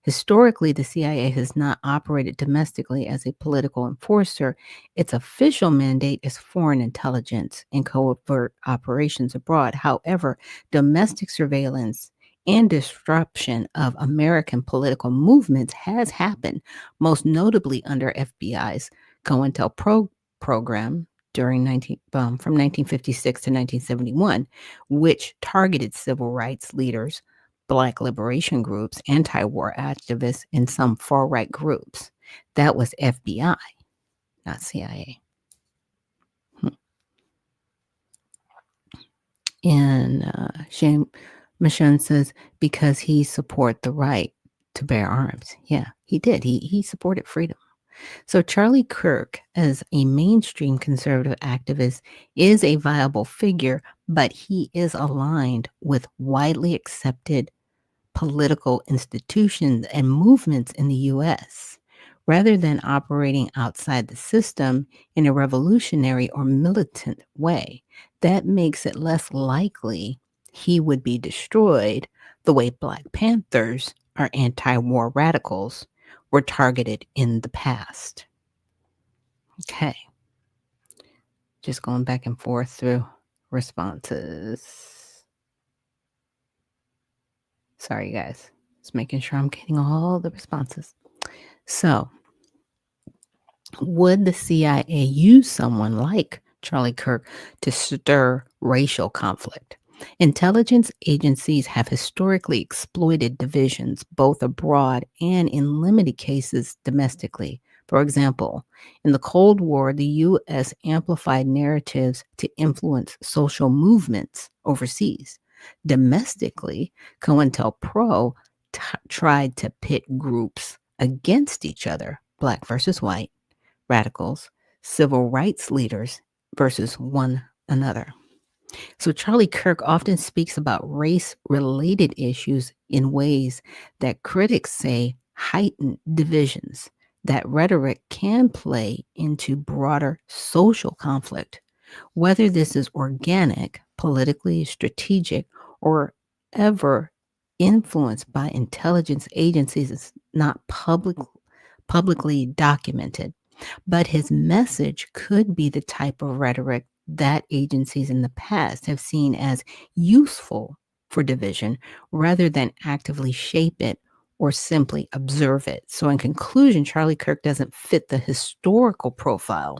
Historically, the CIA has not operated domestically as a political enforcer. Its official mandate is foreign intelligence and covert operations abroad. However, domestic surveillance and disruption of American political movements has happened, most notably under FBI's COINTELPRO program from 1956 to 1971, which targeted civil rights leaders, Black liberation groups, anti-war activists, and some far-right groups. That was FBI, not CIA. And Shane Michonne says, because he supported the right to bear arms. Yeah, he did. He supported freedom. So Charlie Kirk, as a mainstream conservative activist, is a viable figure, but he is aligned with widely accepted political institutions and movements in the U.S. Rather than operating outside the system in a revolutionary or militant way. That makes it less likely he would be destroyed the way Black Panthers or anti-war radicals were targeted in the past. Okay. Just going back and forth through responses. Sorry, guys. Just making sure I'm getting all the responses. So, would the CIA use someone like Charlie Kirk to stir racial conflict? Intelligence agencies have historically exploited divisions, both abroad and in limited cases domestically. For example, in the Cold War, the U.S. amplified narratives to influence social movements overseas. Domestically, COINTELPRO tried to pit groups against each other black versus white, radicals, civil rights leaders versus one another. So Charlie Kirk often speaks about race-related issues in ways that critics say heighten divisions. That rhetoric can play into broader social conflict. Whether this is organic, politically strategic, or ever influenced by intelligence agencies is not publicly documented. But his message could be the type of rhetoric that agencies in the past have seen as useful for division rather than actively shape it or simply observe it. So, in conclusion, Charlie Kirk doesn't fit the historical profile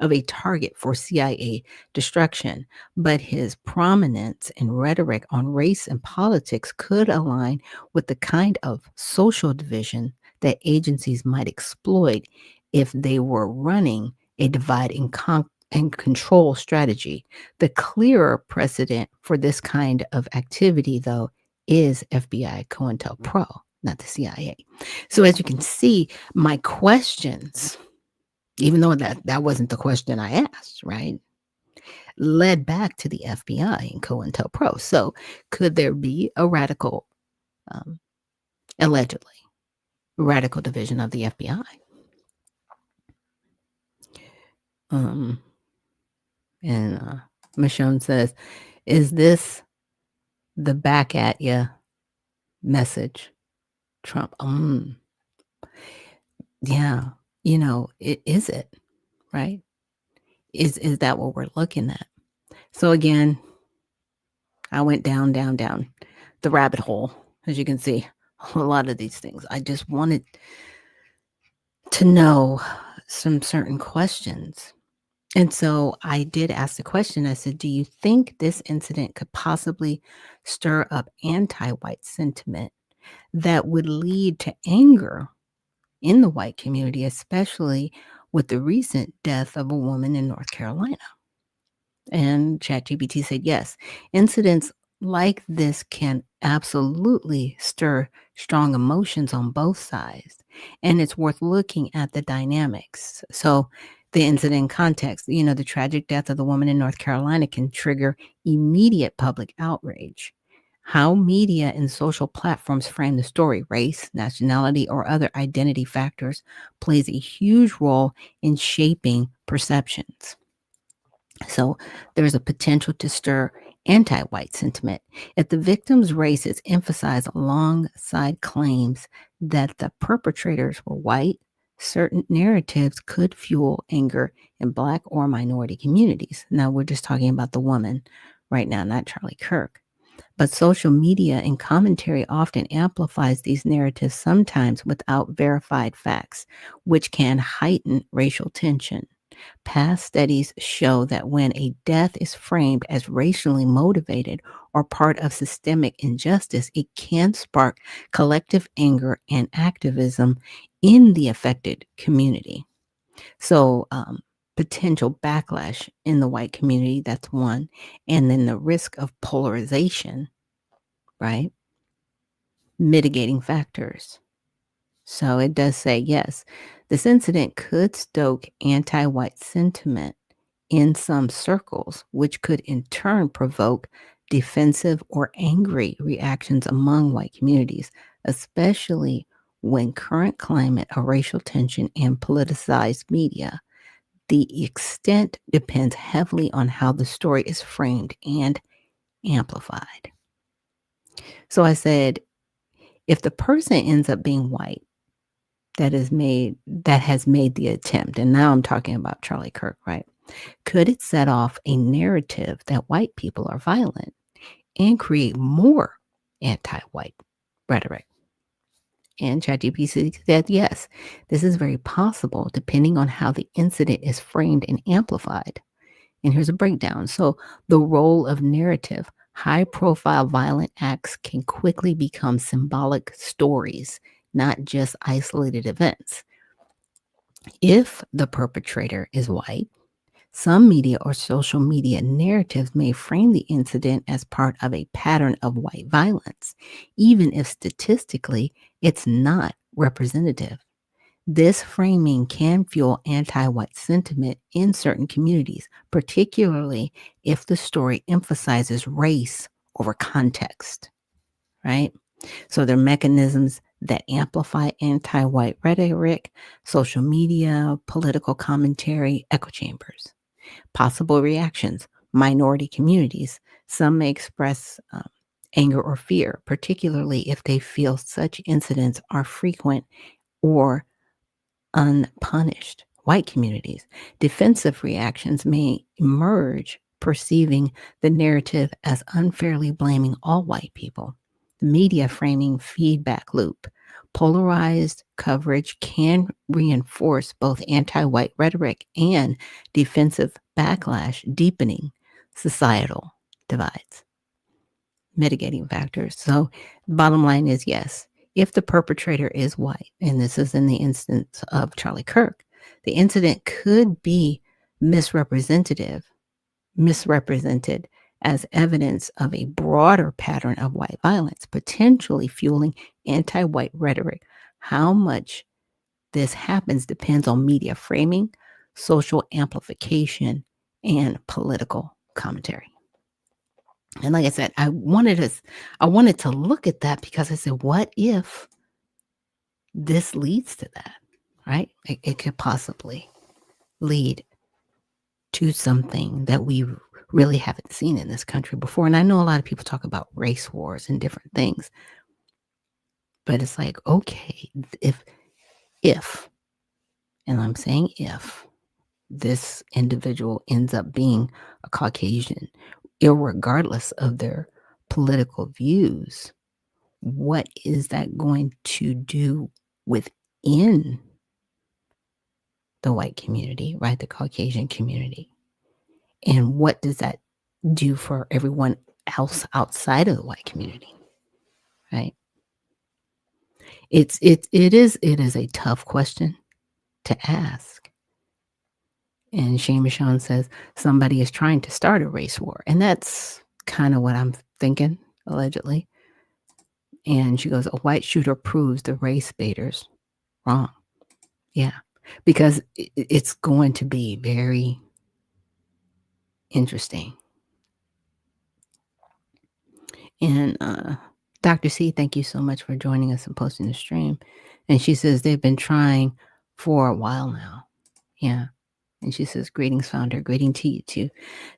of a target for CIA destruction, but his prominence and rhetoric on race and politics could align with the kind of social division that agencies might exploit if they were running a divide and control strategy. The clearer precedent for this kind of activity, though, is FBI COINTELPRO, not the CIA. So, as you can see, my questions, even though that wasn't the question I asked, right, led back to the FBI and COINTELPRO. So could there be a radical, allegedly, radical division of the FBI? And Michonne says, is this the back at ya message, Trump? Yeah, is it, right? Is that what we're looking at? So again, I went down the rabbit hole, as you can see, a lot of these things. I just wanted to know some certain questions. And so I did ask the question. I said, do you think this incident could possibly stir up anti-white sentiment that would lead to anger in the white community, especially with the recent death of a woman in North Carolina? And ChatGPT said, yes, incidents like this can absolutely stir strong emotions on both sides. And it's worth looking at the dynamics. So, the incident context, the tragic death of the woman in North Carolina can trigger immediate public outrage. How media and social platforms frame the story, race, nationality, or other identity factors, plays a huge role in shaping perceptions. So there's a potential to stir anti-white sentiment if the victim's race is emphasized alongside claims that the perpetrators were white. Certain narratives could fuel anger in Black or minority communities. Now, we're just talking about the woman right now, not Charlie Kirk. But social media and commentary often amplifies these narratives, sometimes without verified facts, which can heighten racial tension. Past studies show that when a death is framed as racially motivated or part of systemic injustice, it can spark collective anger and activism in the affected community. So, potential backlash in the white community, that's one. And then the risk of polarization, right? Mitigating factors. So it does say, yes, this incident could stoke anti-white sentiment in some circles, which could in turn provoke defensive or angry reactions among white communities, especially when current climate of racial tension and politicized media. The extent depends heavily on how the story is framed and amplified. So I said, if the person ends up being white, that has made the attempt, and now I'm talking about Charlie Kirk, right? Could it set off a narrative that white people are violent and create more anti-white rhetoric? And ChatGPT said, yes, this is very possible depending on how the incident is framed and amplified. And here's a breakdown. So the role of narrative, high-profile violent acts can quickly become symbolic stories, not just isolated events. If the perpetrator is white, some media or social media narratives may frame the incident as part of a pattern of white violence, even if statistically it's not representative. This framing can fuel anti-white sentiment in certain communities, particularly if the story emphasizes race over context, right? So there are mechanisms that amplify anti-white rhetoric, social media, political commentary, echo chambers. Possible reactions: minority communities. Some may express anger or fear, particularly if they feel such incidents are frequent or unpunished. White communities. Defensive reactions may emerge, perceiving the narrative as unfairly blaming all white people. The media framing feedback loop. Polarized coverage can reinforce both anti-white rhetoric and defensive backlash, deepening societal divides. Mitigating factors. So, bottom line is yes, if the perpetrator is white, and this is in the instance of Charlie Kirk, the incident could be misrepresented as evidence of a broader pattern of white violence, potentially fueling anti-white rhetoric. How much this happens depends on media framing, social amplification, and political commentary. And like I said, I wanted to look at that because I said, what if this leads to that, right? It could possibly lead to something that we really haven't seen in this country before. And I know a lot of people talk about race wars and different things, but it's like, okay, if, and I'm saying if, this individual ends up being a Caucasian, irregardless of their political views, what is that going to do within the white community, right? The Caucasian community. And what does that do for everyone else outside of the white community, right? It is a tough question to ask. And Shane Michon says somebody is trying to start a race war. And that's kind of what I'm thinking, allegedly. And she goes, a white shooter proves the race baiters wrong. Yeah, because it's going to be very interesting. And Dr. C, thank you so much for joining us and posting the stream. And she says they've been trying for a while now. Yeah. And she says, greetings, founder. Greeting to you too,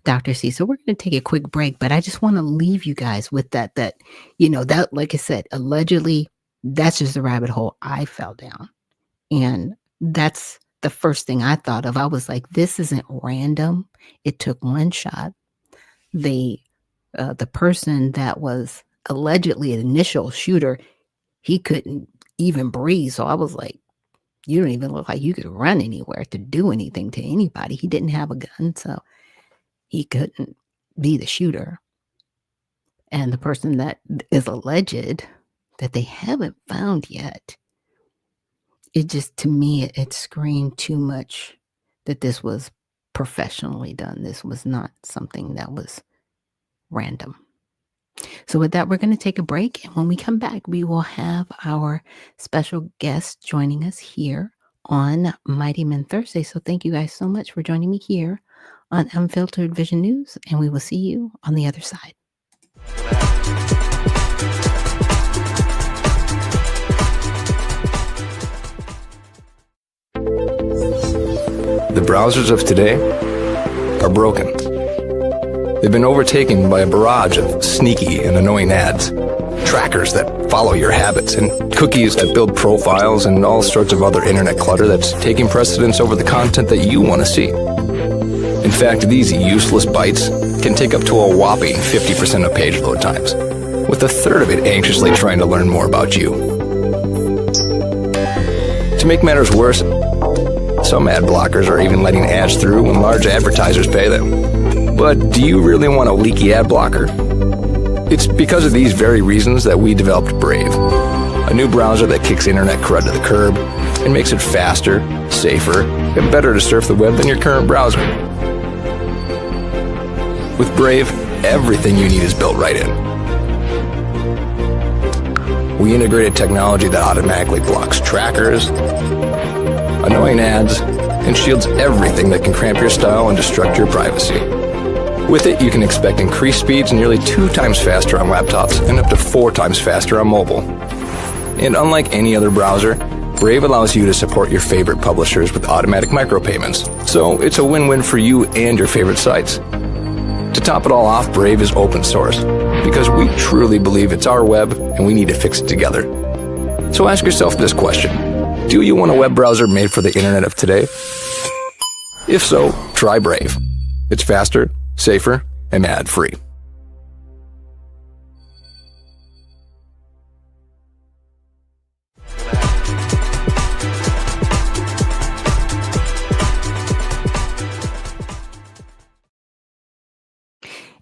Dr. C. So we're going to take a quick break, but I just want to leave you guys with that, that, like I said, allegedly, that's just the rabbit hole I fell down. And that's the first thing I thought of. I was like, this isn't random. It took one shot. The person that was allegedly an initial shooter, he couldn't even breathe. So I was like, you don't even look like you could run anywhere to do anything to anybody. He didn't have a gun, so he couldn't be the shooter. And the person that is alleged that they haven't found yet, it just, to me, it screamed too much that this was professionally done. This was not something that was random. So with that, we're going to take a break. And when we come back, we will have our special guest joining us here on Mighty Men Thursday. So thank you guys so much for joining me here on Unfiltered Vision News. And we will see you on the other side. The browsers of today are broken. They've been overtaken by a barrage of sneaky and annoying ads, trackers that follow your habits, and cookies that build profiles, and all sorts of other internet clutter that's taking precedence over the content that you want to see. In fact, these useless bites can take up to a whopping 50% of page load times, with a third of it anxiously trying to learn more about you. To make matters worse, some ad blockers are even letting ads through when large advertisers pay them. But do you really want a leaky ad blocker? It's because of these very reasons that we developed Brave, a new browser that kicks internet crud to the curb and makes it faster, safer, and better to surf the web than your current browser. With Brave, everything you need is built right in. We integrated technology that automatically blocks trackers, annoying ads, and shields everything that can cramp your style and destruct your privacy. With it, you can expect increased speeds nearly 2 times faster on laptops and up to 4 times faster on mobile. And unlike any other browser, Brave allows you to support your favorite publishers with automatic micropayments, so it's a win-win for you and your favorite sites. To top it all off, Brave is open source, because we truly believe it's our web and we need to fix it together. So ask yourself this question: do you want a web browser made for the internet of today? If so, try Brave. It's faster, safer, and ad-free.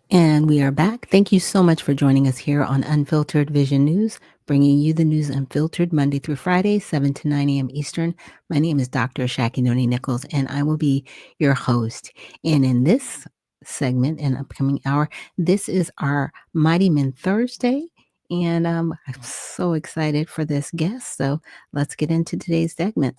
And we are back. Thank you so much for joining us here on Unfiltered Vision News, bringing you the news unfiltered Monday through Friday, 7 to 9 a.m. Eastern. My name is Dr. Ashaki Noni Nichols, and I will be your host. And in this segment and upcoming hour, this is our Mighty Men Thursday. And I'm so excited for this guest. So let's get into today's segment.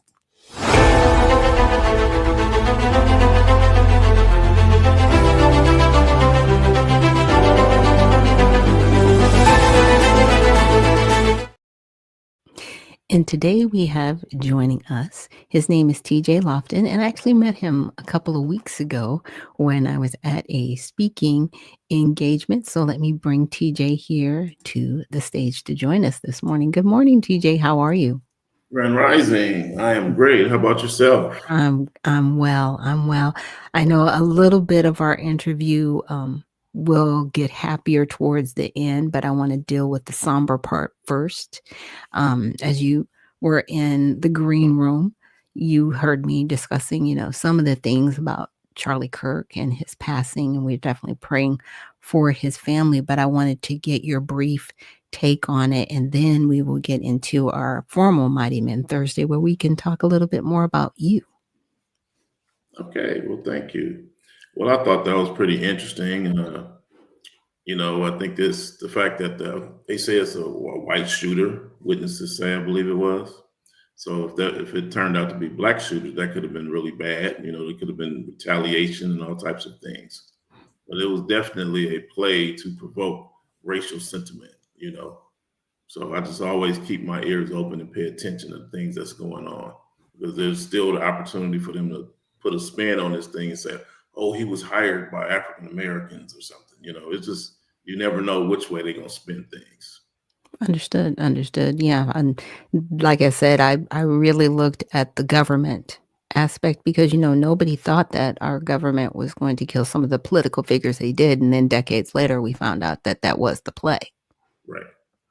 And today we have joining us, his name is TJ Loftin, and I actually met him a couple of weeks ago when I was at a speaking engagement. So let me bring TJ here to the stage to join us this morning. Good morning, TJ. How are you? Grand Rising. I am great. How about yourself? I'm well. I'm well. I know a little bit of our interview will get happier towards the end, but I want to deal with the somber part first. As you were in the green room, you heard me discussing, some of the things about Charlie Kirk and his passing, and we're definitely praying for his family, but I wanted to get your brief take on it, and then we will get into our formal Mighty Men Thursday, where we can talk a little bit more about you. Okay, well, thank you. Well, I thought that was pretty interesting. I think the fact that they say it's a white shooter, witnesses say, I believe it was. So if it turned out to be black shooters, that could have been really bad. There could have been retaliation and all types of things. But it was definitely a play to provoke racial sentiment. So I just always keep my ears open and pay attention to the things that's going on, because there's still the opportunity for them to put a spin on this thing and say, oh, he was hired by African Americans or something. It's just, you never know which way they're going to spin things. Understood. Yeah. And like I said, I really looked at the government aspect because, nobody thought that our government was going to kill some of the political figures they did. And then decades later, we found out that that was the play.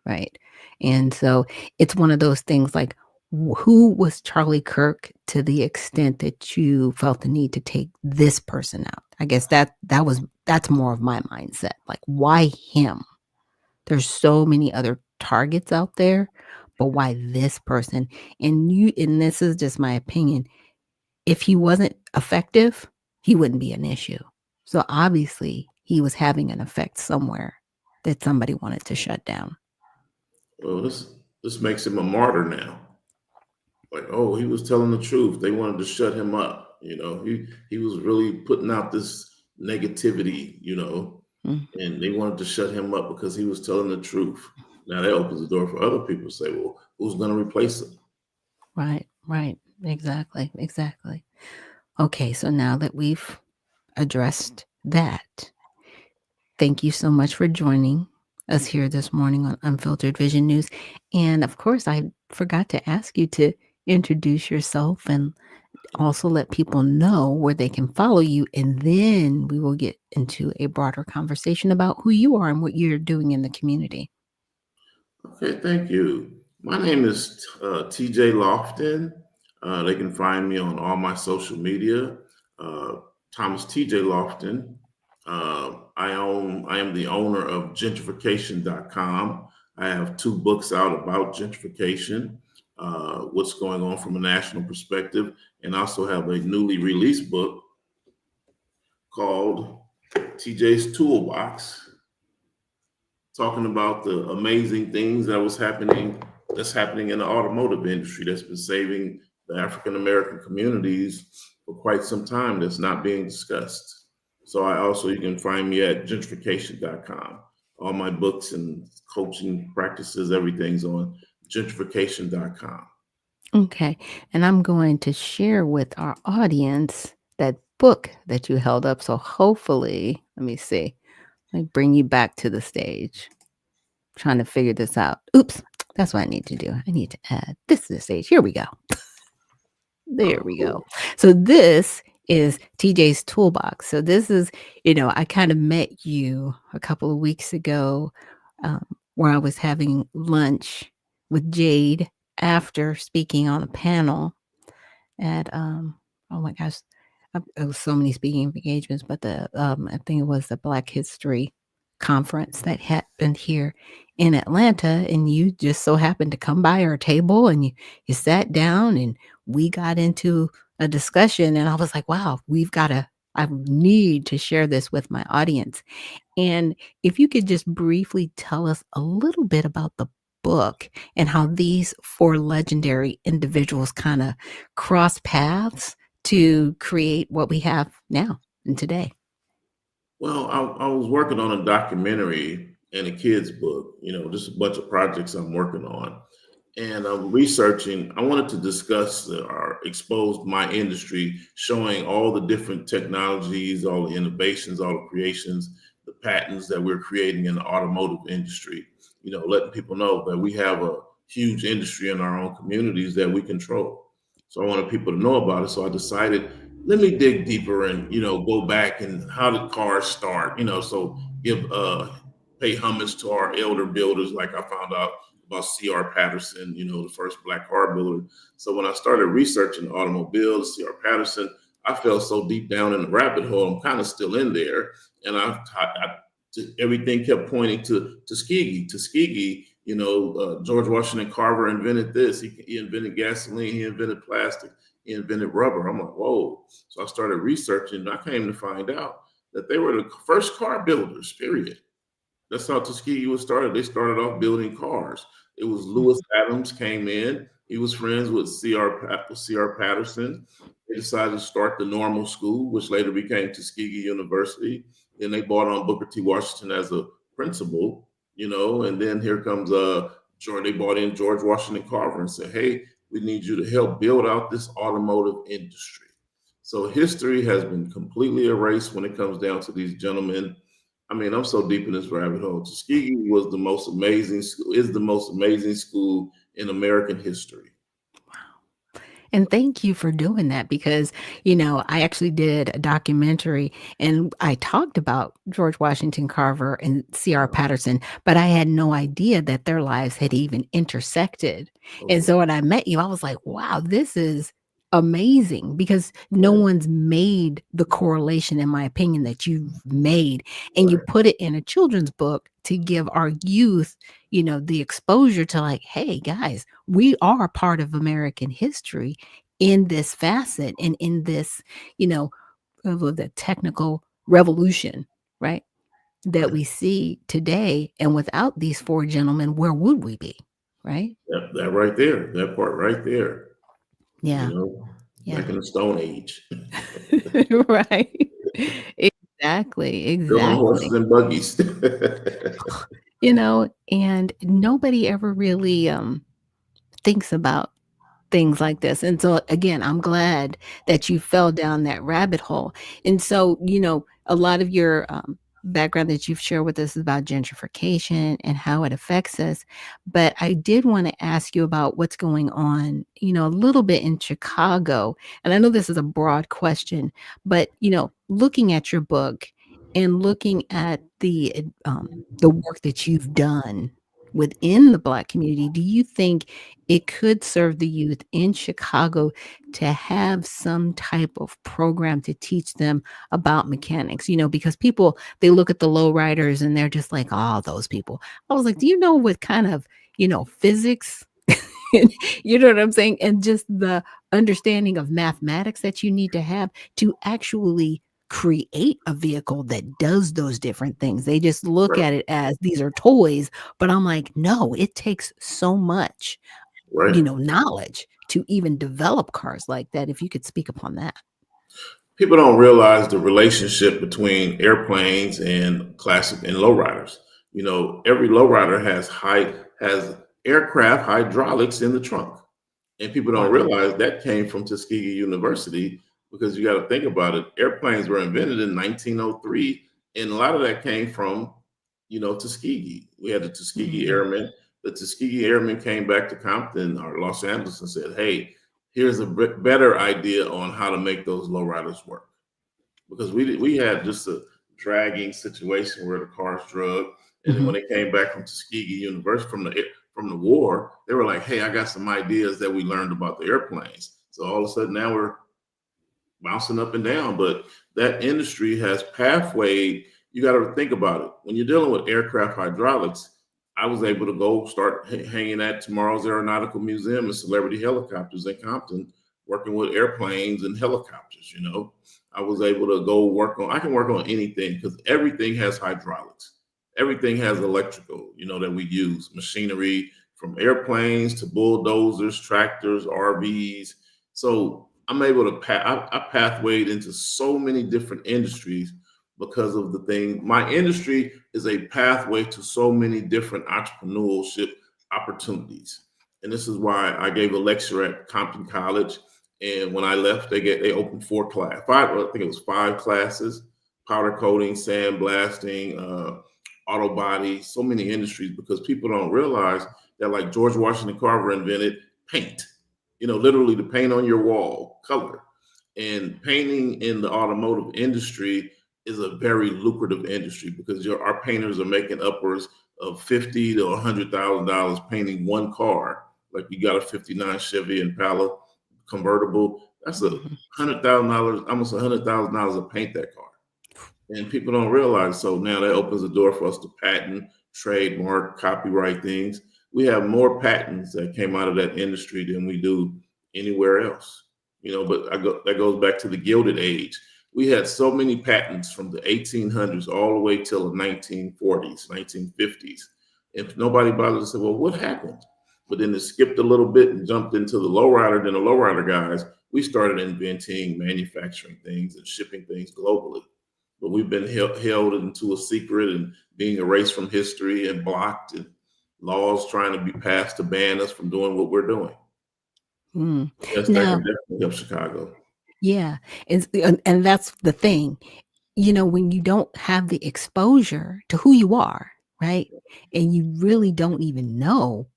Right. And so it's one of those things like, who was Charlie Kirk to the extent that you felt the need to take this person out? I guess that's more of my mindset. Like, why him? There's so many other targets out there, but why this person? And this is just my opinion. If he wasn't effective, he wouldn't be an issue. So obviously he was having an effect somewhere that somebody wanted to shut down. Well, this makes him a martyr now. Like, oh, he was telling the truth. They wanted to shut him up. He was really putting out this negativity, and they wanted to shut him up because he was telling the truth. Now that opens the door for other people to say, well, who's going to replace him? Right. Exactly. Okay, so now that we've addressed that, thank you so much for joining us here this morning on Unfiltered Vision News. And of course, I forgot to ask you to introduce yourself and also let people know where they can follow you. And then we will get into a broader conversation about who you are and what you're doing in the community. Okay, thank you. My name is TJ Loftin. They can find me on all my social media. Thomas TJ Loftin. I am the owner of gentrification.com. I have 2 books out about gentrification, what's going on from a national perspective, and also have a newly released book called TJ's Toolbox, talking about the amazing things that's happening in the automotive industry that's been saving the African American communities for quite some time that's not being discussed. So you can find me at gentrification.com. All my books and coaching practices, everything's on gentrification.com. Okay. And I'm going to share with our audience that book that you held up. So hopefully, let me see. Let me bring you back to the stage. Trying to figure this out. Oops. That's what I need to do. I need to add this to the stage. Here we go. There we go. So this is TJ's Toolbox. So this is, I kind of met you a couple of weeks ago where I was having lunch with Jade after speaking on a panel at, oh my gosh, it was so many speaking engagements, but I think it was the Black History conference that happened here in Atlanta, and you just so happened to come by our table and you sat down and we got into a discussion, and I was like, wow, I need to share this with my audience. And if you could just briefly tell us a little bit about the book and how these four legendary individuals kind of cross paths to create what we have now and today. Well, I was working on a documentary and a kid's book, just a bunch of projects I'm working on. And I'm researching, I wanted to discuss or expose my industry, showing all the different technologies, all the innovations, all the creations, the patents that we're creating in the automotive industry, letting people know that we have a huge industry in our own communities that we control. So I wanted people to know about it. So I decided, let me dig deeper and, go back and how did cars start, so pay homage to our elder builders, like I found out about C.R. Patterson, the first Black car builder. So when I started researching automobiles, C.R. Patterson, I fell so deep down in the rabbit hole. I'm kind of still in there, and everything kept pointing to Tuskegee. Tuskegee, George Washington Carver invented this. He invented gasoline. He invented plastic. He invented rubber. I'm like, whoa! So I started researching, and I came to find out that they were the first car builders. Period. That's how Tuskegee was started. They started off building cars. It was Lewis Adams came in. He was friends with C.R. Patterson. They decided to start the normal school, which later became Tuskegee University. Then they brought on Booker T. Washington as a principal, and then here comes they brought in George Washington Carver and said, hey, we need you to help build out this automotive industry. So history has been completely erased when it comes down to these gentlemen. I mean, I'm so deep in this rabbit hole. Tuskegee was the most amazing school, is the most amazing school in American history. And thank you for doing that because, I actually did a documentary and I talked about George Washington Carver and C.R. Patterson, but I had no idea that their lives had even intersected. And so when I met you, I was like, wow, this is amazing because no one's made the correlation, in my opinion, that you've made. And you put it in a children's book to give our youth, the exposure to like, hey, guys, we are part of American history in this facet and in this, of the technical revolution, right? That we see today. And without these four gentlemen, where would we be? Right? That right there, that part right there. Yeah. Back in the Stone Age. Right. Exactly. Building horses and buggies. And nobody ever really thinks about things like this. And so again, I'm glad that you fell down that rabbit hole. And so, a lot of your background that you've shared with us is about gentrification and how it affects us. But I did want to ask you about what's going on, a little bit in Chicago. And I know this is a broad question, but, looking at your book and looking at the work that you've done within the Black community, do you think it could serve the youth in Chicago to have some type of program to teach them about mechanics? Because people, they look at the lowriders and they're just like, oh, those people. I was like, do you know what kind of, physics, you know what I'm saying? And just the understanding of mathematics that you need to have to actually create a vehicle that does those different things. They just look at it as these are toys, but I'm like, no, it takes so much Right. knowledge to even develop cars like that. If you could speak upon that. People don't realize the relationship between airplanes and classic and lowriders. Every lowrider has aircraft hydraulics in the trunk. And people don't Wow. realize that came from Tuskegee University, because you got to think about it. Airplanes were invented in 1903, and a lot of that came from, Tuskegee. We had the Tuskegee Mhm. Airmen. The Tuskegee Airmen came back to Compton or Los Angeles and said, "Hey, here's a better idea on how to make those lowriders work." Because we had just a dragging situation where the cars drug, and then when Mhm. they came back from Tuskegee University from the war, they were like, "Hey, I got some ideas that we learned about the airplanes." So all of a sudden now we're bouncing up and down. But that industry has pathway. You got to think about it. When you're dealing with aircraft hydraulics, I was able to go start hanging at tomorrow's Aeronautical Museum and Celebrity Helicopters in Compton, working with airplanes and helicopters. I was able to go I can work on anything because everything has hydraulics. Everything has electrical, that we use, machinery from airplanes to bulldozers, tractors, RVs. So I'm able to I pathwayed into so many different industries because of the thing. My industry is a pathway to so many different entrepreneurship opportunities. And this is why I gave a lecture at Compton College. And when I left, they opened I think it was 5 classes: powder coating, sandblasting, auto body, so many industries, because people don't realize that, like George Washington Carver invented paint, literally the paint on your wall, color. And painting in the automotive industry is a very lucrative industry because our painters are making upwards of $50,000 to $100,000 painting one car. Like you got a '59 Chevy Impala convertible, that's Mhm. $100,000, almost $100,000 to paint that car. And people don't realize. So now that opens the door for us to patent, trademark, copyright things. We have more patents that came out of that industry than we do anywhere else. But that goes back to the Gilded Age. We had so many patents from the 1800s all the way till the 1940s, 1950s. If nobody bothered to say, well, what happened? But then it skipped a little bit and jumped into the lowrider. Then the lowrider guys, we started inventing, manufacturing things and shipping things globally. But we've been held into a secret and being erased from history and blocked, and laws trying to be passed to ban us from doing what we're doing. Mm. Yes, that can Now, definitely help Chicago. yeah, and that's the thing. When you don't have the exposure to who you are, right? And you really don't even know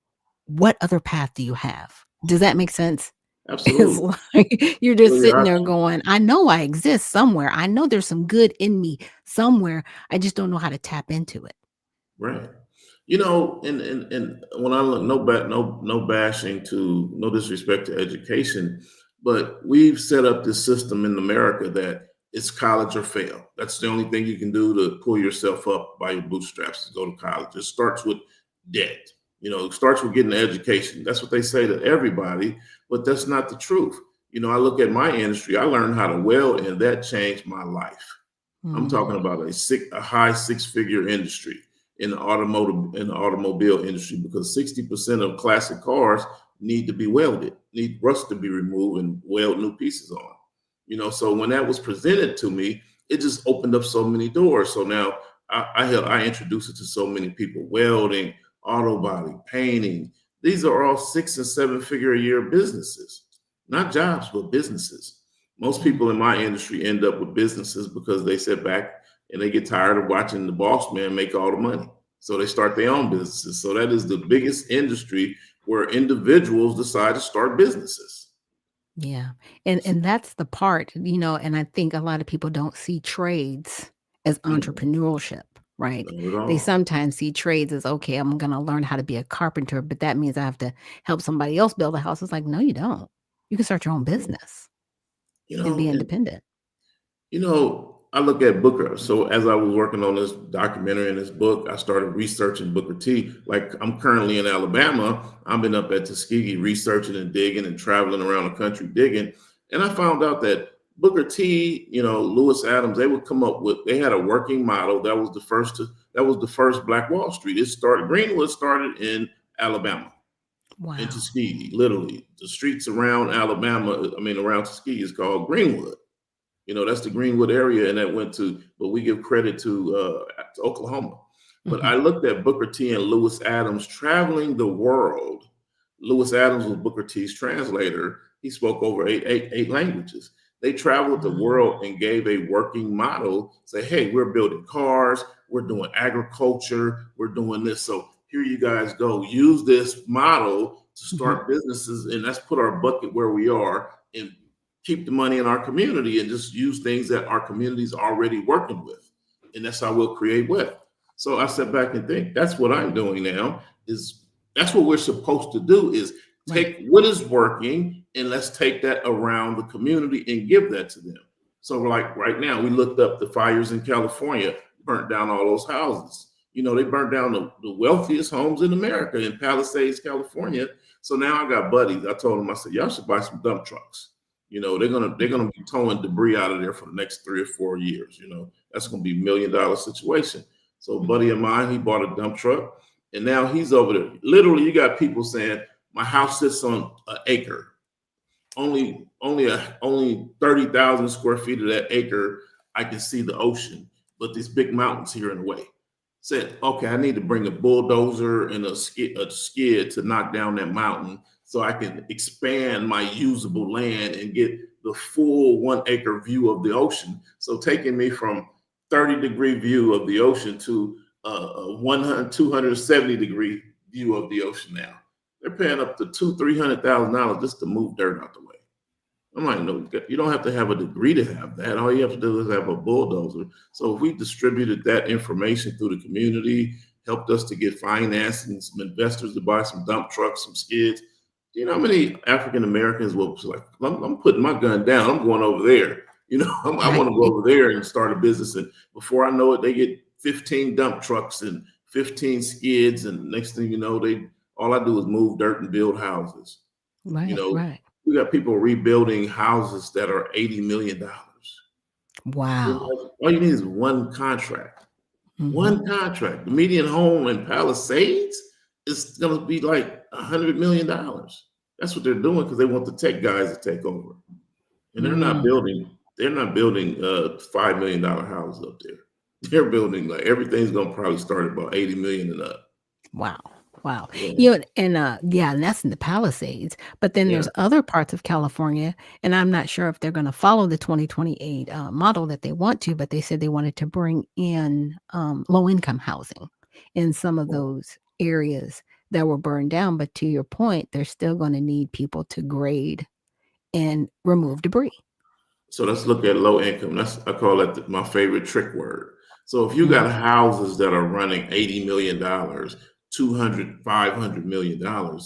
what other path do you have. Does that make sense? It's Absolutely. like you're What just are your sitting there options? going, I know I exist somewhere. I know there's some good in me somewhere. I just don't know how to tap into it. Right. And when I look, no bashing, to no disrespect to education, but we've set up this system in America that it's college or fail. That's the only thing you can do to pull yourself up by your bootstraps to go to college. It starts with debt. It starts with getting an education. That's what they say to everybody, but that's not the truth. I look at my industry. I learned how to weld, and that changed my life. I'm Mm, talking about a high six-figure industry in the automobile industry, because 60% of classic cars need to be welded, need rust to be removed and weld new pieces on. So when that was presented to me, it just opened up so many doors. So now I introduce it to so many people: welding, auto body, painting. These are all 6 and 7 figure a year businesses, not jobs, but businesses. Most mm. people in my industry end up with businesses because they sit back and they get tired of watching the boss man make all the money. So they start their own businesses. So that is the biggest industry where individuals decide to start businesses. Yeah. And that's the part, and I think a lot of people don't see trades as Mm, entrepreneurship, right? not at They all. sometimes see trades as, okay, I'm going to learn how to be a carpenter, but that means I have to help somebody else build a house. It's like, no, you don't. You can start your own business You and be know, and independent. I look at Booker. So as I was working on this documentary and this book, I started researching Booker T. Like, I'm currently in Alabama. I've been up at Tuskegee researching and digging and traveling around the country digging. And I found out that Booker T, Lewis Adams, they had a working model that was the first Black Wall Street. Greenwood started in Alabama. Wow. in Tuskegee. Literally, the streets around Alabama, around Tuskegee is called Greenwood. That's the Greenwood area, and that went to, but we give credit to Oklahoma. But I looked at Booker T and Lewis Adams traveling the world. Lewis Adams was Booker T's translator. He spoke over eight languages. They traveled the world and gave a working model. Say, hey, we're building cars, we're doing agriculture, we're doing this. So here you guys go. Use this model to start businesses, and let's put our bucket where we are and keep the money in our community and just use things that our community is already working with. And that's how we'll create wealth. So I step back and think that's what I'm doing now. That's what we're supposed to do, is take what is working and let's take that around the community and give that to them. So like right now, we looked up the fires in California, burnt down all those houses. They burnt down the wealthiest homes in America in Palisades, California. So now I got buddies. I told them, I said, y'all should buy some dump trucks. They're gonna be towing debris out of there for the next 3 or 4 years. That's gonna be $1 million situation. So a buddy of mine, he bought a dump truck, and now he's over there. Literally, you got people saying, my house sits on an acre. Only 30,000 square feet of that acre, I can see the ocean, but these big mountains here in the way. Said, okay, I need to bring a bulldozer and a skid to knock down that mountain so I can expand my usable land and get the full 1 acre view of the ocean. So taking me from 30-degree view of the ocean to a 270-degree view of the ocean now. They're paying up to $200,000-$300,000 just to move dirt out the way. I'm like, no, you don't have to have a degree to have that. All you have to do is have a bulldozer. So if we distributed that information through the community, helped us to get financing, some investors to buy some dump trucks, some skids. Do you know how many African Americans will be like, I'm putting my gun down, I'm going over there. I want to go over there and start a business. And before I know it, they get 15 dump trucks and 15 skids. And next thing you know, all I do is move dirt and build houses. Right. We got people rebuilding houses that are $80 million. Wow. All you need is one contract. One contract. The median home in Palisades is going to be like $100 million. That's what they're doing because they want the tech guys to take over. And they're not building $5 million houses up there. They're building, like, everything's going to probably start at about 80 million and up. Wow. Yeah. And that's in the Palisades, but then there's other parts of California, and I'm not sure if they're going to follow the 2028 model that they want to, but they said they wanted to bring in low-income housing in some of those areas that were burned down. But to your point, they're still going to need people to grade and remove debris. So let's look at low income. I call that my favorite trick word. So if you got houses that are running $80 million, $200, $500 million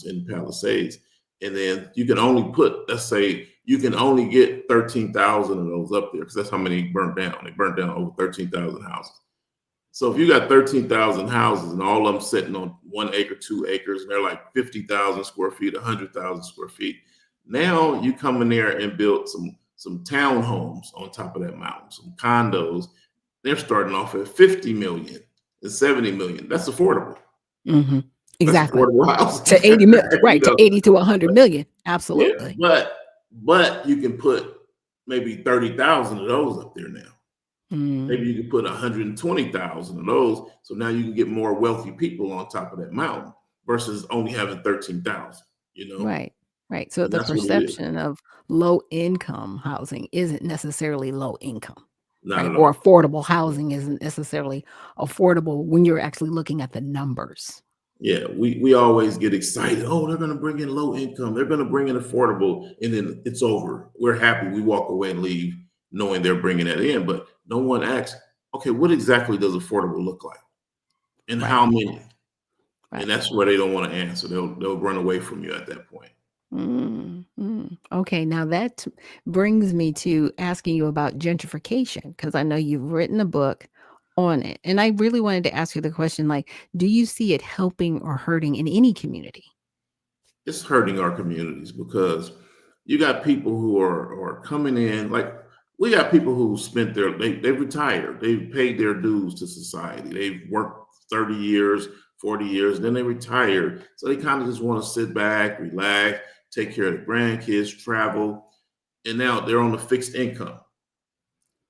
in Palisades, and then you can only let's say you can only get 13,000 of those up there because that's how many burnt down. They burnt down over 13,000 houses. So if you got 13,000 houses and all of them sitting on 1 acre, 2 acres, and they're like 50,000 square feet, 100,000 square feet. Now you come in there and build some townhomes on top of that mountain, some condos. They're starting off at 50 million and 70 million. That's affordable. Exactly. That's affordable housing. To 80 million, right? To 80 to 100 million. Absolutely. Yeah, but you can put maybe 30,000 of those up there now. Maybe you can put 120,000 of those. So now you can get more wealthy people on top of that mountain versus only having 13,000. Right. So the perception of low income housing isn't necessarily low income. Not at all. Or affordable housing isn't necessarily affordable when you're actually looking at the numbers. Yeah, we always get excited. Oh, they're going to bring in low income. They're going to bring in affordable, and then it's over. We're happy. We walk away and leave knowing they're bringing that in, but no one asks, okay, what exactly does affordable look like? And how many? And that's where they don't want to answer. They'll run away from you at that point. Okay, now that brings me to asking you about gentrification, because I know you've written a book on it. And I really wanted to ask you the question, like, do you see it helping or hurting in any community? It's hurting our communities because you got people who are coming in, like we got people who spent they've retired, they've paid their dues to society, they've worked 30 years, 40 years, and then they retired. So they kind of just want to sit back, relax, take care of the grandkids, travel. And now they're on a fixed income.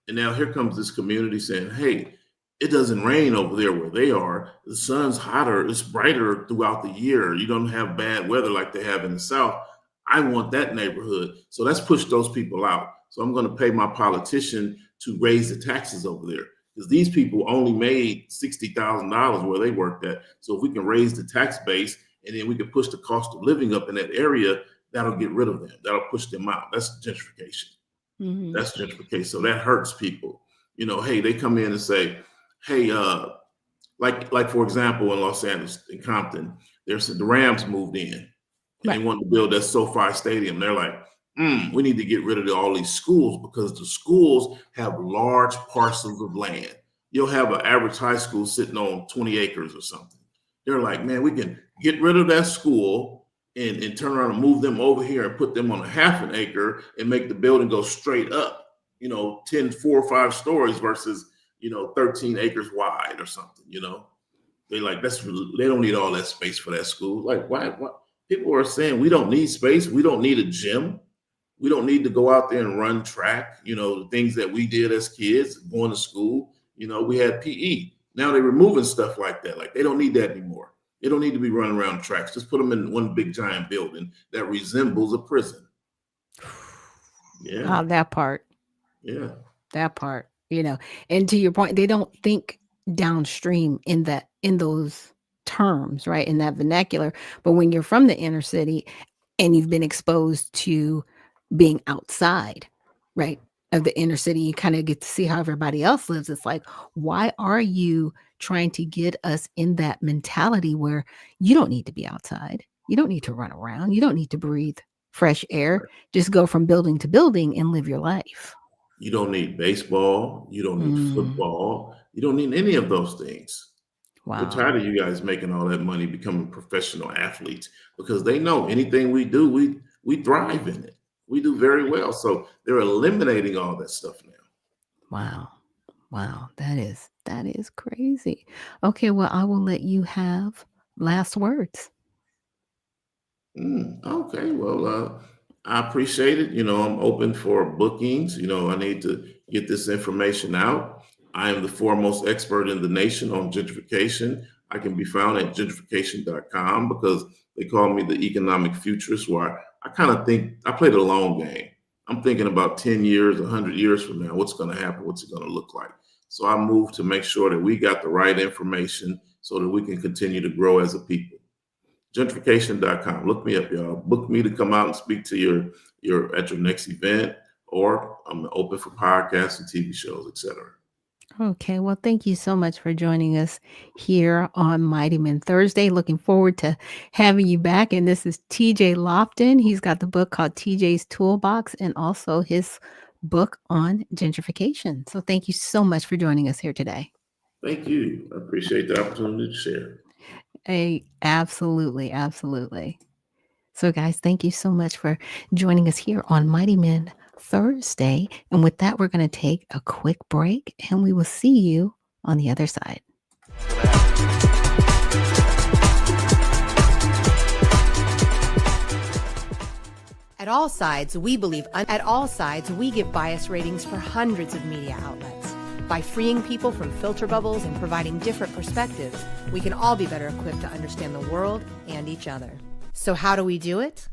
And now here comes this community saying, hey, it doesn't rain over there where they are. The sun's hotter, it's brighter throughout the year. You don't have bad weather like they have in the South. I want that neighborhood. So let's push those people out. So I'm going to pay my politician to raise the taxes over there, because these people only made $60,000 where they worked at. So if we can raise the tax base and then we can push the cost of living up in that area, that'll get rid of them. That'll push them out. That's gentrification. Mm-hmm. That's gentrification. So that hurts people. You know, hey, they come in and say, hey, like for example, in Los Angeles, in Compton, the Rams moved in and Right. they wanted to build that SoFi Stadium. They're like, we need to get rid of all these schools because the schools have large parcels of land. You'll have an average high school sitting on 20 acres or something. They're like, man, we can get rid of that school and turn around and move them over here and put them on a half an acre and make the building go straight up, 10, 4 or 5 stories versus, 13 acres wide or something, They like, they don't need all that space for that school. Like, why? People are saying we don't need space. We don't need a gym. We don't need to go out there and run track, the things that we did as kids going to school. We had PE. Now they're removing stuff like that. Like, they don't need that anymore. They don't need to be running around tracks. Just put them in one big giant building that resembles a prison. Yeah. That part. Yeah. That part, and to your point, they don't think downstream in those terms, right? In that vernacular. But when you're from the inner city and you've been exposed to being outside, right, of the inner city, you kind of get to see how everybody else lives. It's like, why are you trying to get us in that mentality where you don't need to be outside? You don't need to run around. You don't need to breathe fresh air. Right. Just go from building to building and live your life. You don't need baseball. You don't need football. You don't need any of those things. Wow. We're tired of you guys making all that money, becoming professional athletes, because they know anything we do, we thrive in it. We do very well. So they're eliminating all that stuff now. Wow. That is crazy. Okay, well, I will let you have last words. Okay. Well, I appreciate it. I'm open for bookings. I need to get this information out. I am the foremost expert in the nation on gentrification. I can be found at gentrification.com because they call me the economic futurist, where I kind of think I play the long game. I'm thinking about 10 years, 100 years from now, what's going to happen? What's it going to look like? So I move to make sure that we got the right information so that we can continue to grow as a people. Gentrification.com. Look me up, y'all. Book me to come out and speak to your at your next event, or I'm open for podcasts and TV shows, etc. Okay, well, thank you so much for joining us here on Mighty Men Thursday. Looking forward to having you back. And this is TJ Loftin. He's got the book called TJ's Toolbox and also his book on gentrification. So thank you so much for joining us here today. Thank you. I appreciate the opportunity to share. Absolutely. So guys, thank you so much for joining us here on Mighty Men Thursday. And with that, we're going to take a quick break and we will see you on the other side. At All Sides, we believe at All Sides, we give bias ratings for hundreds of media outlets. By freeing people from filter bubbles and providing different perspectives, we can all be better equipped to understand the world and each other. So how do we do it?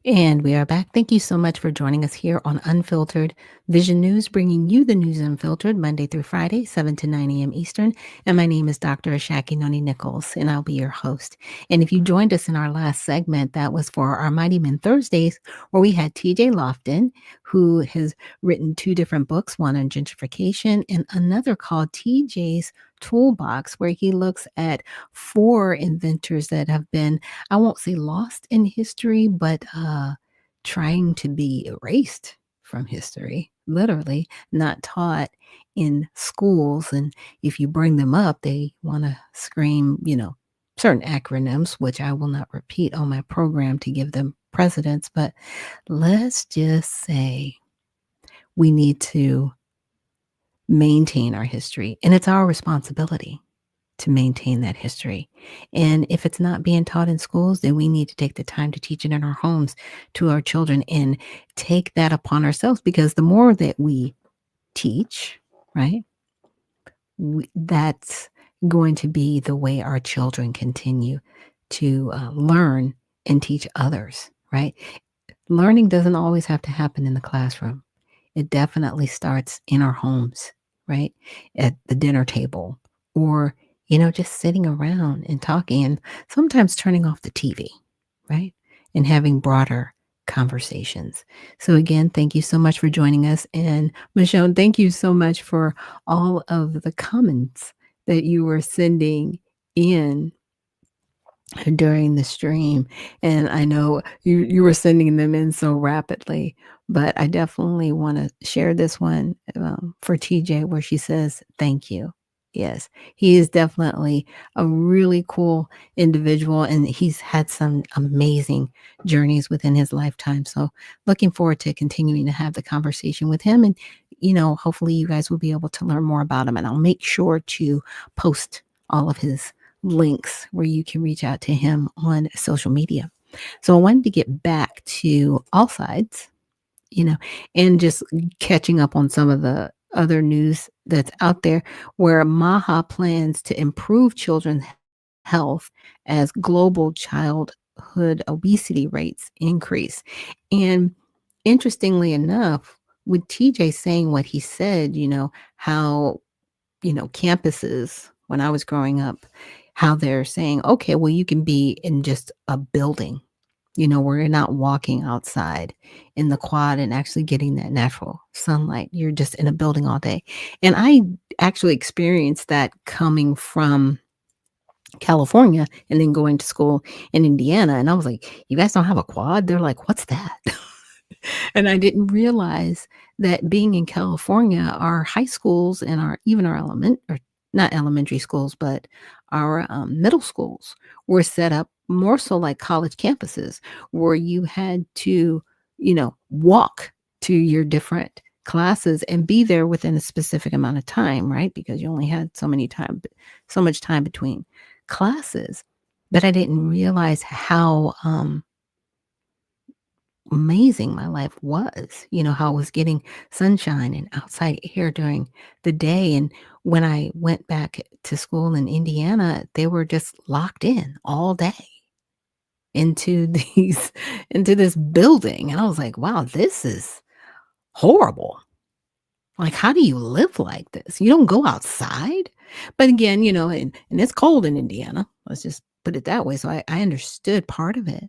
And we are back. Thank you so much for joining us here on Unfiltered Vision News, bringing you the news unfiltered Monday through Friday, 7 to 9 a.m. Eastern. And my name is Dr. Ashaki Noni Nichols, and I'll be your host. And if you joined us in our last segment, that was for our Mighty Men Thursdays, where we had TJ Loftin, who has written 2 different books, one on gentrification and another called TJ's Toolbox, where he looks at 4 inventors that have been, I won't say lost in history, but trying to be erased from history, literally not taught in schools. And if you bring them up, they want to scream, certain acronyms, which I will not repeat on my program to give them presidents, but let's just say we need to maintain our history, and it's our responsibility to maintain that history. And if it's not being taught in schools, then we need to take the time to teach it in our homes to our children and take that upon ourselves, because the more that we teach, right, that's going to be the way our children continue to learn and teach others, right? Learning doesn't always have to happen in the classroom. It definitely starts in our homes, right? At the dinner table, or, just sitting around and talking, and sometimes turning off the TV, right? And having broader conversations. So again, thank you so much for joining us. And Michelle, thank you so much for all of the comments that you were sending in during the stream. And I know you were sending them in so rapidly, but I definitely want to share this one for TJ, where she says, thank you. Yes, he is definitely a really cool individual, and he's had some amazing journeys within his lifetime. So looking forward to continuing to have the conversation with him. And, hopefully you guys will be able to learn more about him. And I'll make sure to post all of his links where you can reach out to him on social media. So I wanted to get back to All Sides, and just catching up on some of the other news that's out there, where MAHA plans to improve children's health as global childhood obesity rates increase. And interestingly enough, with TJ saying what he said, how, campuses, when I was growing up, how they're saying, okay, well, you can be in just a building, where you're not walking outside in the quad and actually getting that natural sunlight. You're just in a building all day. And I actually experienced that coming from California and then going to school in Indiana. And I was like, you guys don't have a quad? They're like, what's that? And I didn't realize that being in California, our high schools and even our not elementary schools, but our middle schools were set up more so like college campuses, where you had to, walk to your different classes and be there within a specific amount of time, right? Because you only had so much time between classes. But I didn't realize how amazing my life was, how I was getting sunshine and outside air during the day. And when I went back to school in Indiana, they were just locked in all day into into this building. And I was like, wow, this is horrible. Like, how do you live like this? You don't go outside. But again, and it's cold in Indiana. Let's just put it that way. So I understood part of it,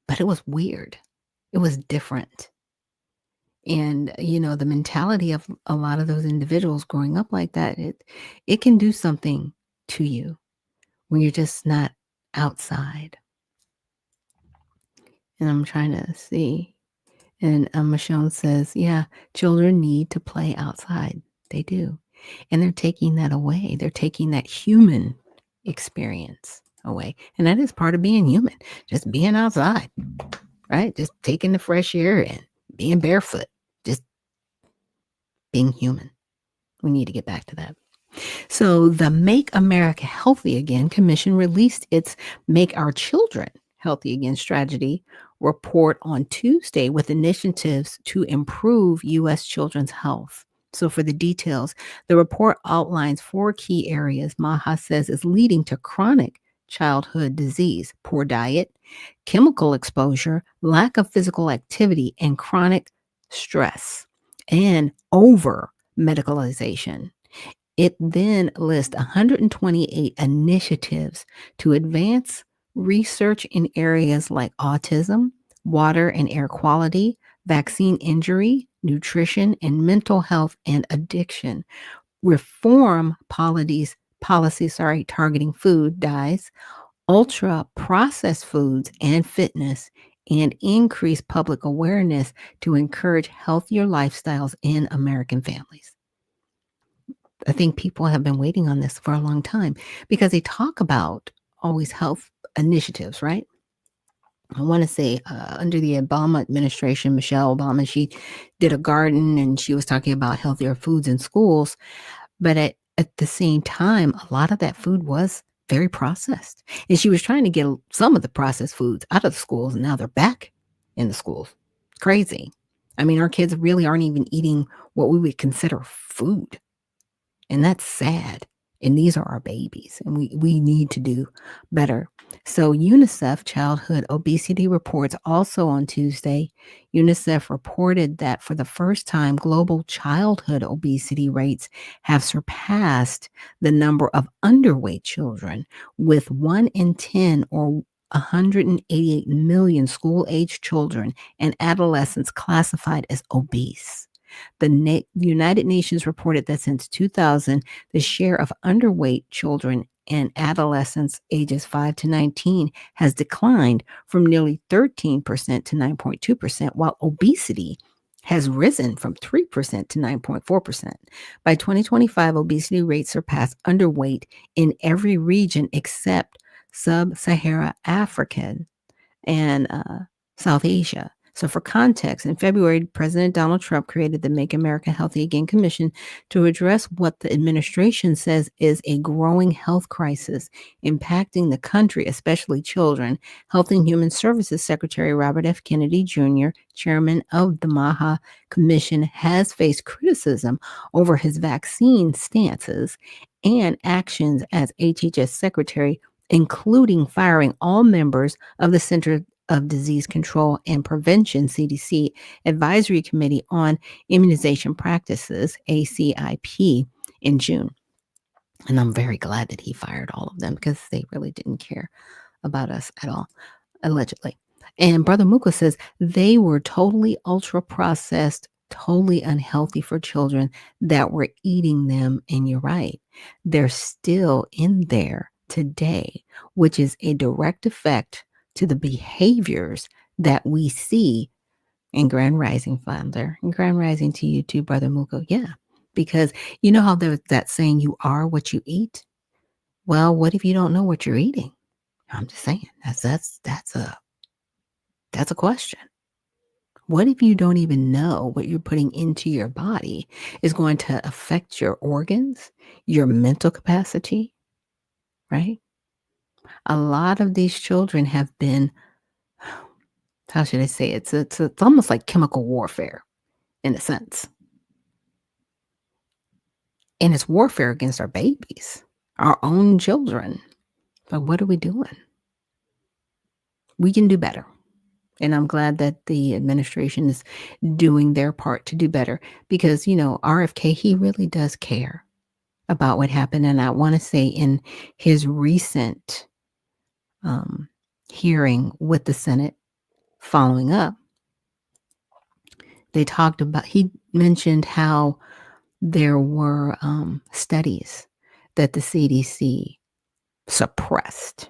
but it was weird. It was different. And, the mentality of a lot of those individuals growing up like that, it can do something to you when you're just not outside. And I'm trying to see. And Michonne says, yeah, children need to play outside. They do. And they're taking that away. They're taking that human experience away. And that is part of being human, just being outside, right? Just taking the fresh air and being barefoot, just being human. We need to get back to that. So the Make America Healthy Again Commission released its Make Our Children Healthy Again strategy report on Tuesday with initiatives to improve U.S. children's health. So for the details, the report outlines 4 key areas MAHA says is leading to chronic childhood disease: poor diet, chemical exposure, lack of physical activity, and chronic stress, and over medicalization. It then lists 128 initiatives to advance research in areas like autism, water and air quality, vaccine injury, nutrition, and mental health and addiction. Reform policies targeting food dyes, ultra processed foods and fitness, and increase public awareness to encourage healthier lifestyles in American families. I think people have been waiting on this for a long time, because they talk about always health initiatives, right? I want to say under the Obama administration, Michelle Obama, she did a garden and she was talking about healthier foods in schools. But at the same time, a lot of that food was very processed. And she was trying to get some of the processed foods out of the schools, and now they're back in the schools. It's crazy. I mean, our kids really aren't even eating what we would consider food. And that's sad. And these are our babies, and we need to do better. So UNICEF Childhood Obesity Reports also on Tuesday, UNICEF reported that for the first time, global childhood obesity rates have surpassed the number of underweight children, with 1 in 10 or 188 million school-age children and adolescents classified as obese. The United Nations reported that since 2000, the share of underweight children and adolescents ages 5 to 19 has declined from nearly 13% to 9.2%, while obesity has risen from 3% to 9.4%. By 2025, obesity rates surpass underweight in every region except Sub-Saharan Africa and South Asia. So for context, in February, President Donald Trump created the Make America Healthy Again Commission to address what the administration says is a growing health crisis impacting the country, especially children. Health and Human Services Secretary Robert F. Kennedy Jr., chairman of the MAHA Commission, has faced criticism over his vaccine stances and actions as HHS secretary, including firing all members of the Center of Disease Control and Prevention, CDC, Advisory Committee on Immunization Practices, ACIP, in June. And I'm very glad that he fired all of them because they really didn't care about us at all, allegedly. And Brother Muka says they were totally ultra processed, totally unhealthy for children that were eating them. And you're right, they're still in there today, which is a direct effect to the behaviors that we see in Grand Rising, Founder, and Grand Rising to you too, Brother Muko. Yeah, because you know how there's that saying, you are what you eat? Well, what if you don't know what you're eating? I'm just saying, that's a question. What if you don't even know what you're putting into your body is going to affect your organs, your mental capacity, right? A lot of these children have been, how should I say it? It's almost like chemical warfare in a sense. And it's warfare against our babies, our own children. But what are we doing? We can do better. And I'm glad that the administration is doing their part to do better because, you know, RFK, he really does care about what happened. And I want to say in his recent hearing with the Senate following up, they talked about, he mentioned how there were studies that the CDC suppressed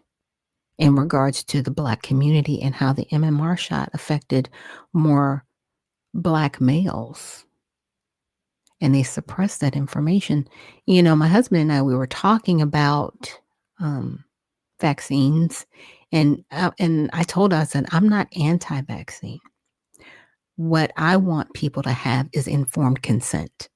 in regards to the Black community and how the MMR shot affected more Black males. And they suppressed that information. You know, my husband and I, we were talking about vaccines, and I told us that I'm not anti-vaccine. What I want people to have is informed consent.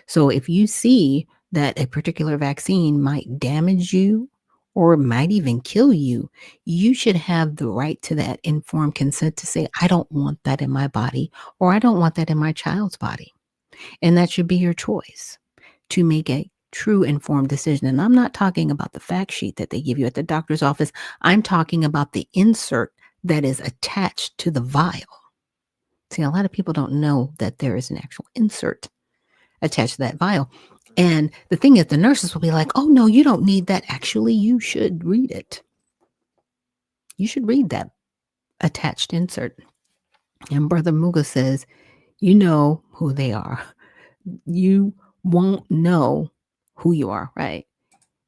So if you see that a particular vaccine might damage you or might even kill you, you should have the right to that informed consent to say, I don't want that in my body, or I don't want that in my child's body. And that should be your choice to make a true informed decision. And I'm not talking about the fact sheet that they give you at the doctor's office. I'm talking about the insert that is attached to the vial. See, a lot of people don't know that there is an actual insert attached to that vial. And the thing is, the nurses will be like, oh, no, you don't need that. Actually, you should read it. You should read that attached insert. And Brother Muga says, you know who they are. You won't know who you are, right?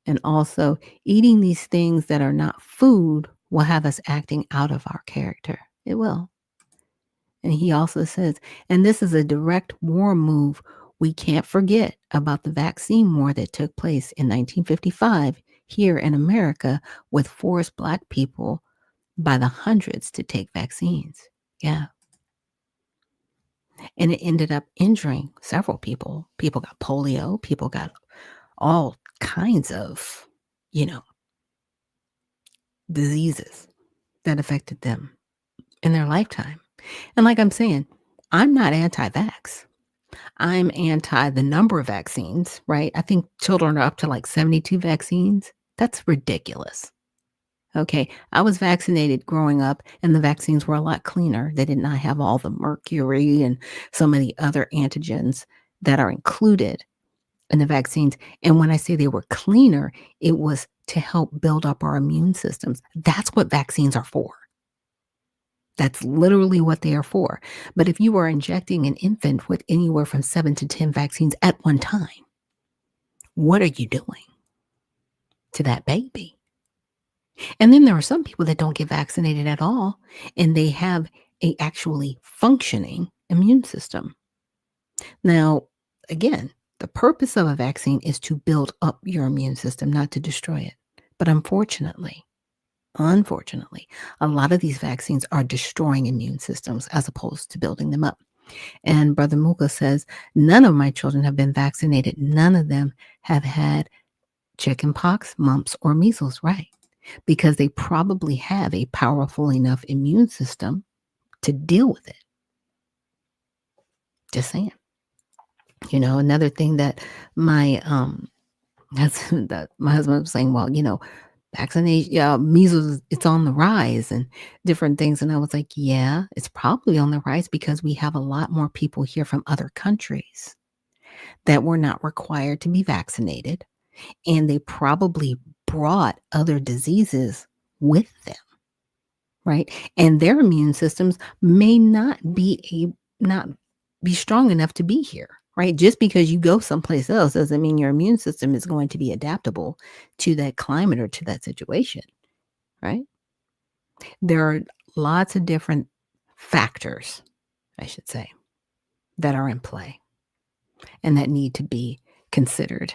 And also, eating these things that are not food will have us acting out of our character. It will. And he also says, and this is a direct war move. We can't forget about the vaccine war that took place in 1955 here in America with forced Black people by the hundreds to take vaccines. Yeah. And it ended up injuring several people. People got polio, people got all kinds of, diseases that affected them in their lifetime. And like I'm saying, I'm not anti-vax. I'm anti the number of vaccines, right? I think children are up to like 72 vaccines. That's ridiculous. Okay, I was vaccinated growing up, and the vaccines were a lot cleaner. They did not have all the mercury and some of the other antigens that are included in the vaccines. And when I say they were cleaner, it was to help build up our immune systems. That's what vaccines are for. That's literally what they are for. But if you are injecting an infant with anywhere from 7 to 10 vaccines at one time, what are you doing to that baby? And then there are some people that don't get vaccinated at all, and they have a actually functioning immune system. Now, again, the purpose of a vaccine is to build up your immune system, not to destroy it. But unfortunately, a lot of these vaccines are destroying immune systems as opposed to building them up. And Brother Muka says, none of my children have been vaccinated. None of them have had chickenpox, mumps, or measles, right? Because they probably have a powerful enough immune system to deal with it. Just saying. Another thing that my husband was saying, well, vaccination, measles, it's on the rise and different things. And I was like, yeah, it's probably on the rise because we have a lot more people here from other countries that were not required to be vaccinated. And they probably brought other diseases with them, right? And their immune systems may not be strong enough to be here, right? Just because you go someplace else doesn't mean your immune system is going to be adaptable to that climate or to that situation, right? There are lots of different factors, I should say, that are in play and that need to be considered.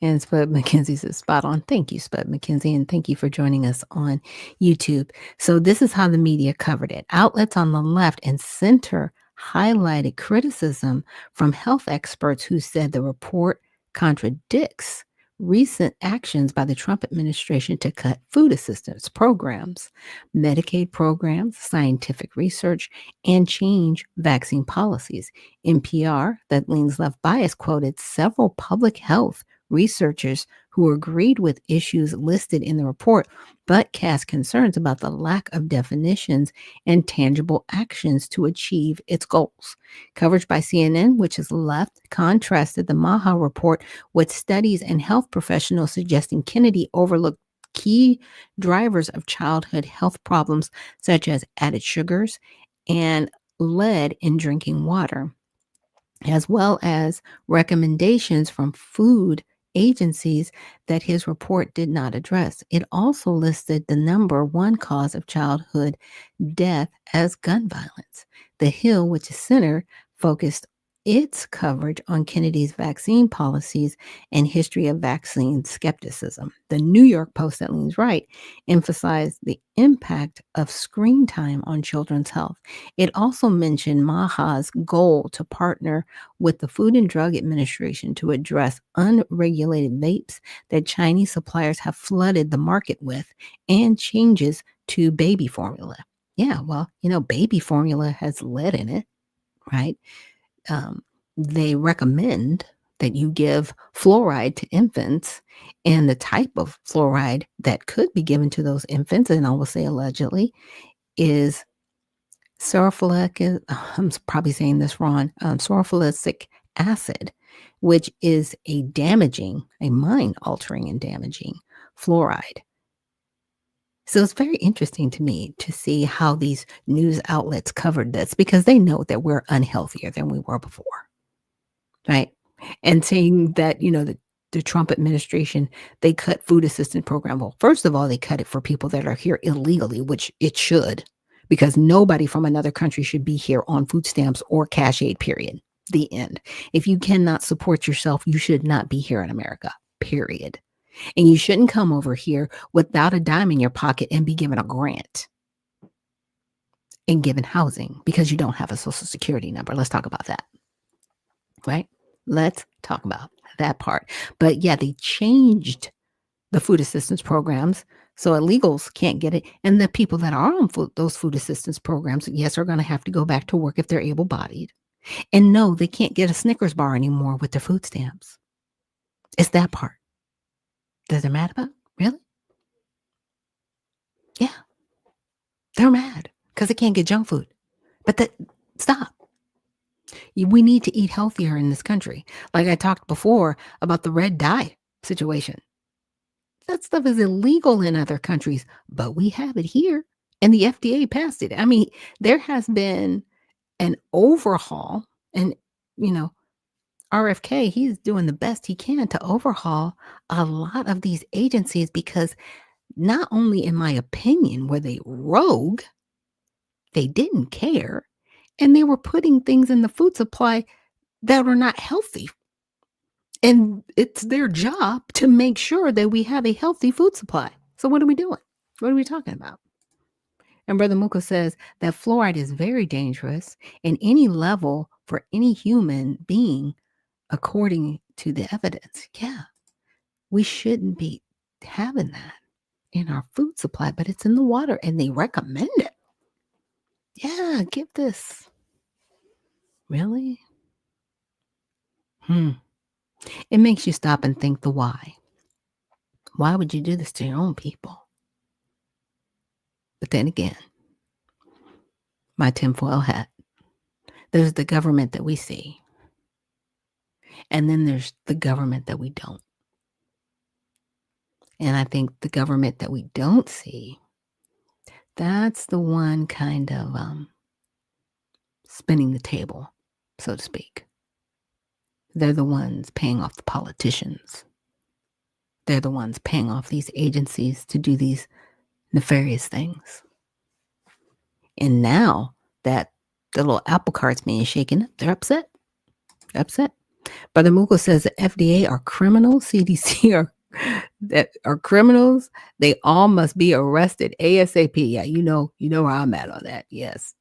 And Spud McKenzie says, spot on. Thank you, Spud McKenzie, and thank you for joining us on YouTube. So this is how the media covered it. Outlets on the left and center highlighted criticism from health experts who said the report contradicts recent actions by the Trump administration to cut food assistance programs, Medicaid programs, scientific research, and change vaccine policies. NPR, that leans left bias, quoted several public health researchers who agreed with issues listed in the report, but cast concerns about the lack of definitions and tangible actions to achieve its goals. Coverage by CNN, which is left, contrasted the Maha report with studies and health professionals suggesting Kennedy overlooked key drivers of childhood health problems such as added sugars and lead in drinking water, as well as recommendations from food agencies that his report did not address. It also listed the number one cause of childhood death as gun violence. The Hill, which is center, focused its coverage on Kennedy's vaccine policies and history of vaccine skepticism. The New York Post, that leans right, emphasized the impact of screen time on children's health. It also mentioned Maha's goal to partner with the Food and Drug Administration to address unregulated vapes that Chinese suppliers have flooded the market with and changes to baby formula. Yeah, well, baby formula has lead in it, right? They recommend that you give fluoride to infants, and the type of fluoride that could be given to those infants, and I will say allegedly, is sulfuric, I'm probably saying this wrong, sulfuric acid, which is a mind-altering and damaging fluoride. So it's very interesting to me to see how these news outlets covered this because they know that we're unhealthier than we were before, right? And saying that, the Trump administration, they cut food assistance program. Well, first of all, they cut it for people that are here illegally, which it should, because nobody from another country should be here on food stamps or cash aid, period. The end. If you cannot support yourself, you should not be here in America, period. And you shouldn't come over here without a dime in your pocket and be given a grant. and given housing because you don't have a social security number. Let's talk about that, right? Let's talk about that part. But yeah, they changed the food assistance programs so illegals can't get it. And the people that are on those food assistance programs, yes, are going to have to go back to work if they're able-bodied. And no, they can't get a Snickers bar anymore with their food stamps. It's that part that they're mad about. Really? Yeah. They're mad because they can't get junk food. But stop. We need to eat healthier in this country. Like I talked before about the red dye situation. That stuff is illegal in other countries, but we have it here. And the FDA passed it. I mean, there has been an overhaul, and, RFK, he's doing the best he can to overhaul a lot of these agencies because not only, in my opinion, were they rogue, they didn't care, and they were putting things in the food supply that are not healthy. And it's their job to make sure that we have a healthy food supply. So what are we doing? What are we talking about? And Brother Muka says that fluoride is very dangerous in any level for any human being, according to the evidence. Yeah, we shouldn't be having that in our food supply, but it's in the water and they recommend it. Yeah, give this. Really? It makes you stop and think the why. Why would you do this to your own people? But then again, my tinfoil hat, there's the government that we see. And then there's the government that we don't. And I think the government that we don't see, that's the one kind of spinning the table, so to speak. They're the ones paying off the politicians. They're the ones paying off these agencies to do these nefarious things. And now that the little apple cart's being shaken up, they're upset. Upset. Brother Mughal says the FDA are criminals, CDC are criminals. They all must be arrested ASAP. Yeah, you know where I'm at on that. Yes.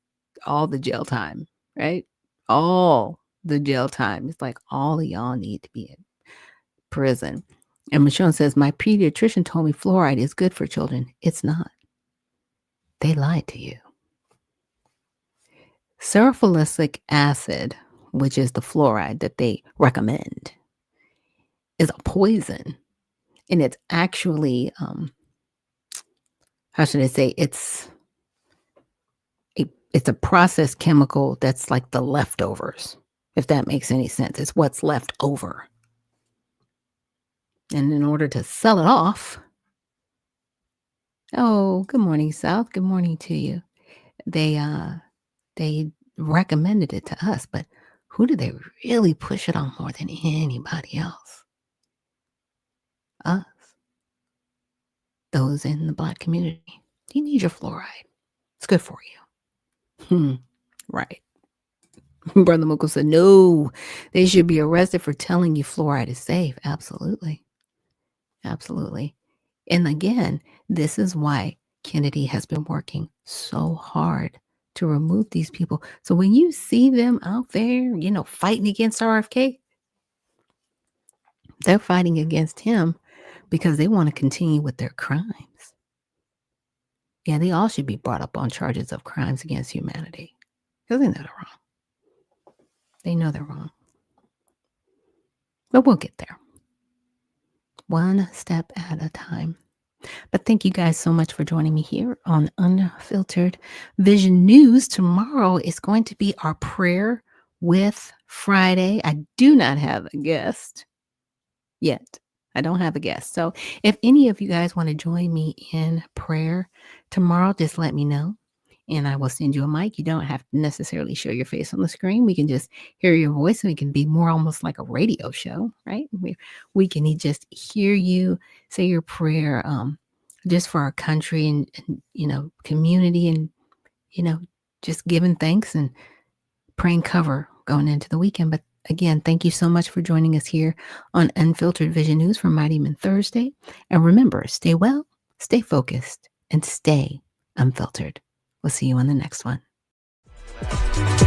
All the jail time, right? All the jail time. It's like all of y'all need to be in prison. And Michonne says, my pediatrician told me fluoride is good for children. It's not. They lied to you. Sulfuric acid, which is the fluoride that they recommend, is a poison. And it's actually, how should I say, it's a processed chemical that's like the leftovers, if that makes any sense. It's what's left over. And in order to sell it off, oh, good morning, South. Good morning to you. They recommended it to us, but who did they really push it on more than anybody else? Us. Those in the Black community. You need your fluoride. It's good for you. Right. Brother Mughal said, no, they should be arrested for telling you fluoride is safe. Absolutely. Absolutely. And again, this is why Kennedy has been working so hard to remove these people. So when you see them out there, fighting against RFK, they're fighting against him because they want to continue with their crimes. Yeah, they all should be brought up on charges of crimes against humanity because they know they're wrong. They know they're wrong. But we'll get there. One step at a time. But thank you guys so much for joining me here on Unfiltered Vision News. Tomorrow is going to be our Prayer with Friday. I do not have a guest yet. I don't have a guest. So if any of you guys want to join me in prayer tomorrow, just let me know. And I will send you a mic. You don't have to necessarily show your face on the screen. We can just hear your voice and it can be more almost like a radio show, right? We can just hear you say your prayer just for our country and community and, just giving thanks and praying cover going into the weekend. But again, thank you so much for joining us here on Unfiltered Vision News for Mighty Men Thursday. And remember, stay well, stay focused, and stay unfiltered. We'll see you on the next one. Bye.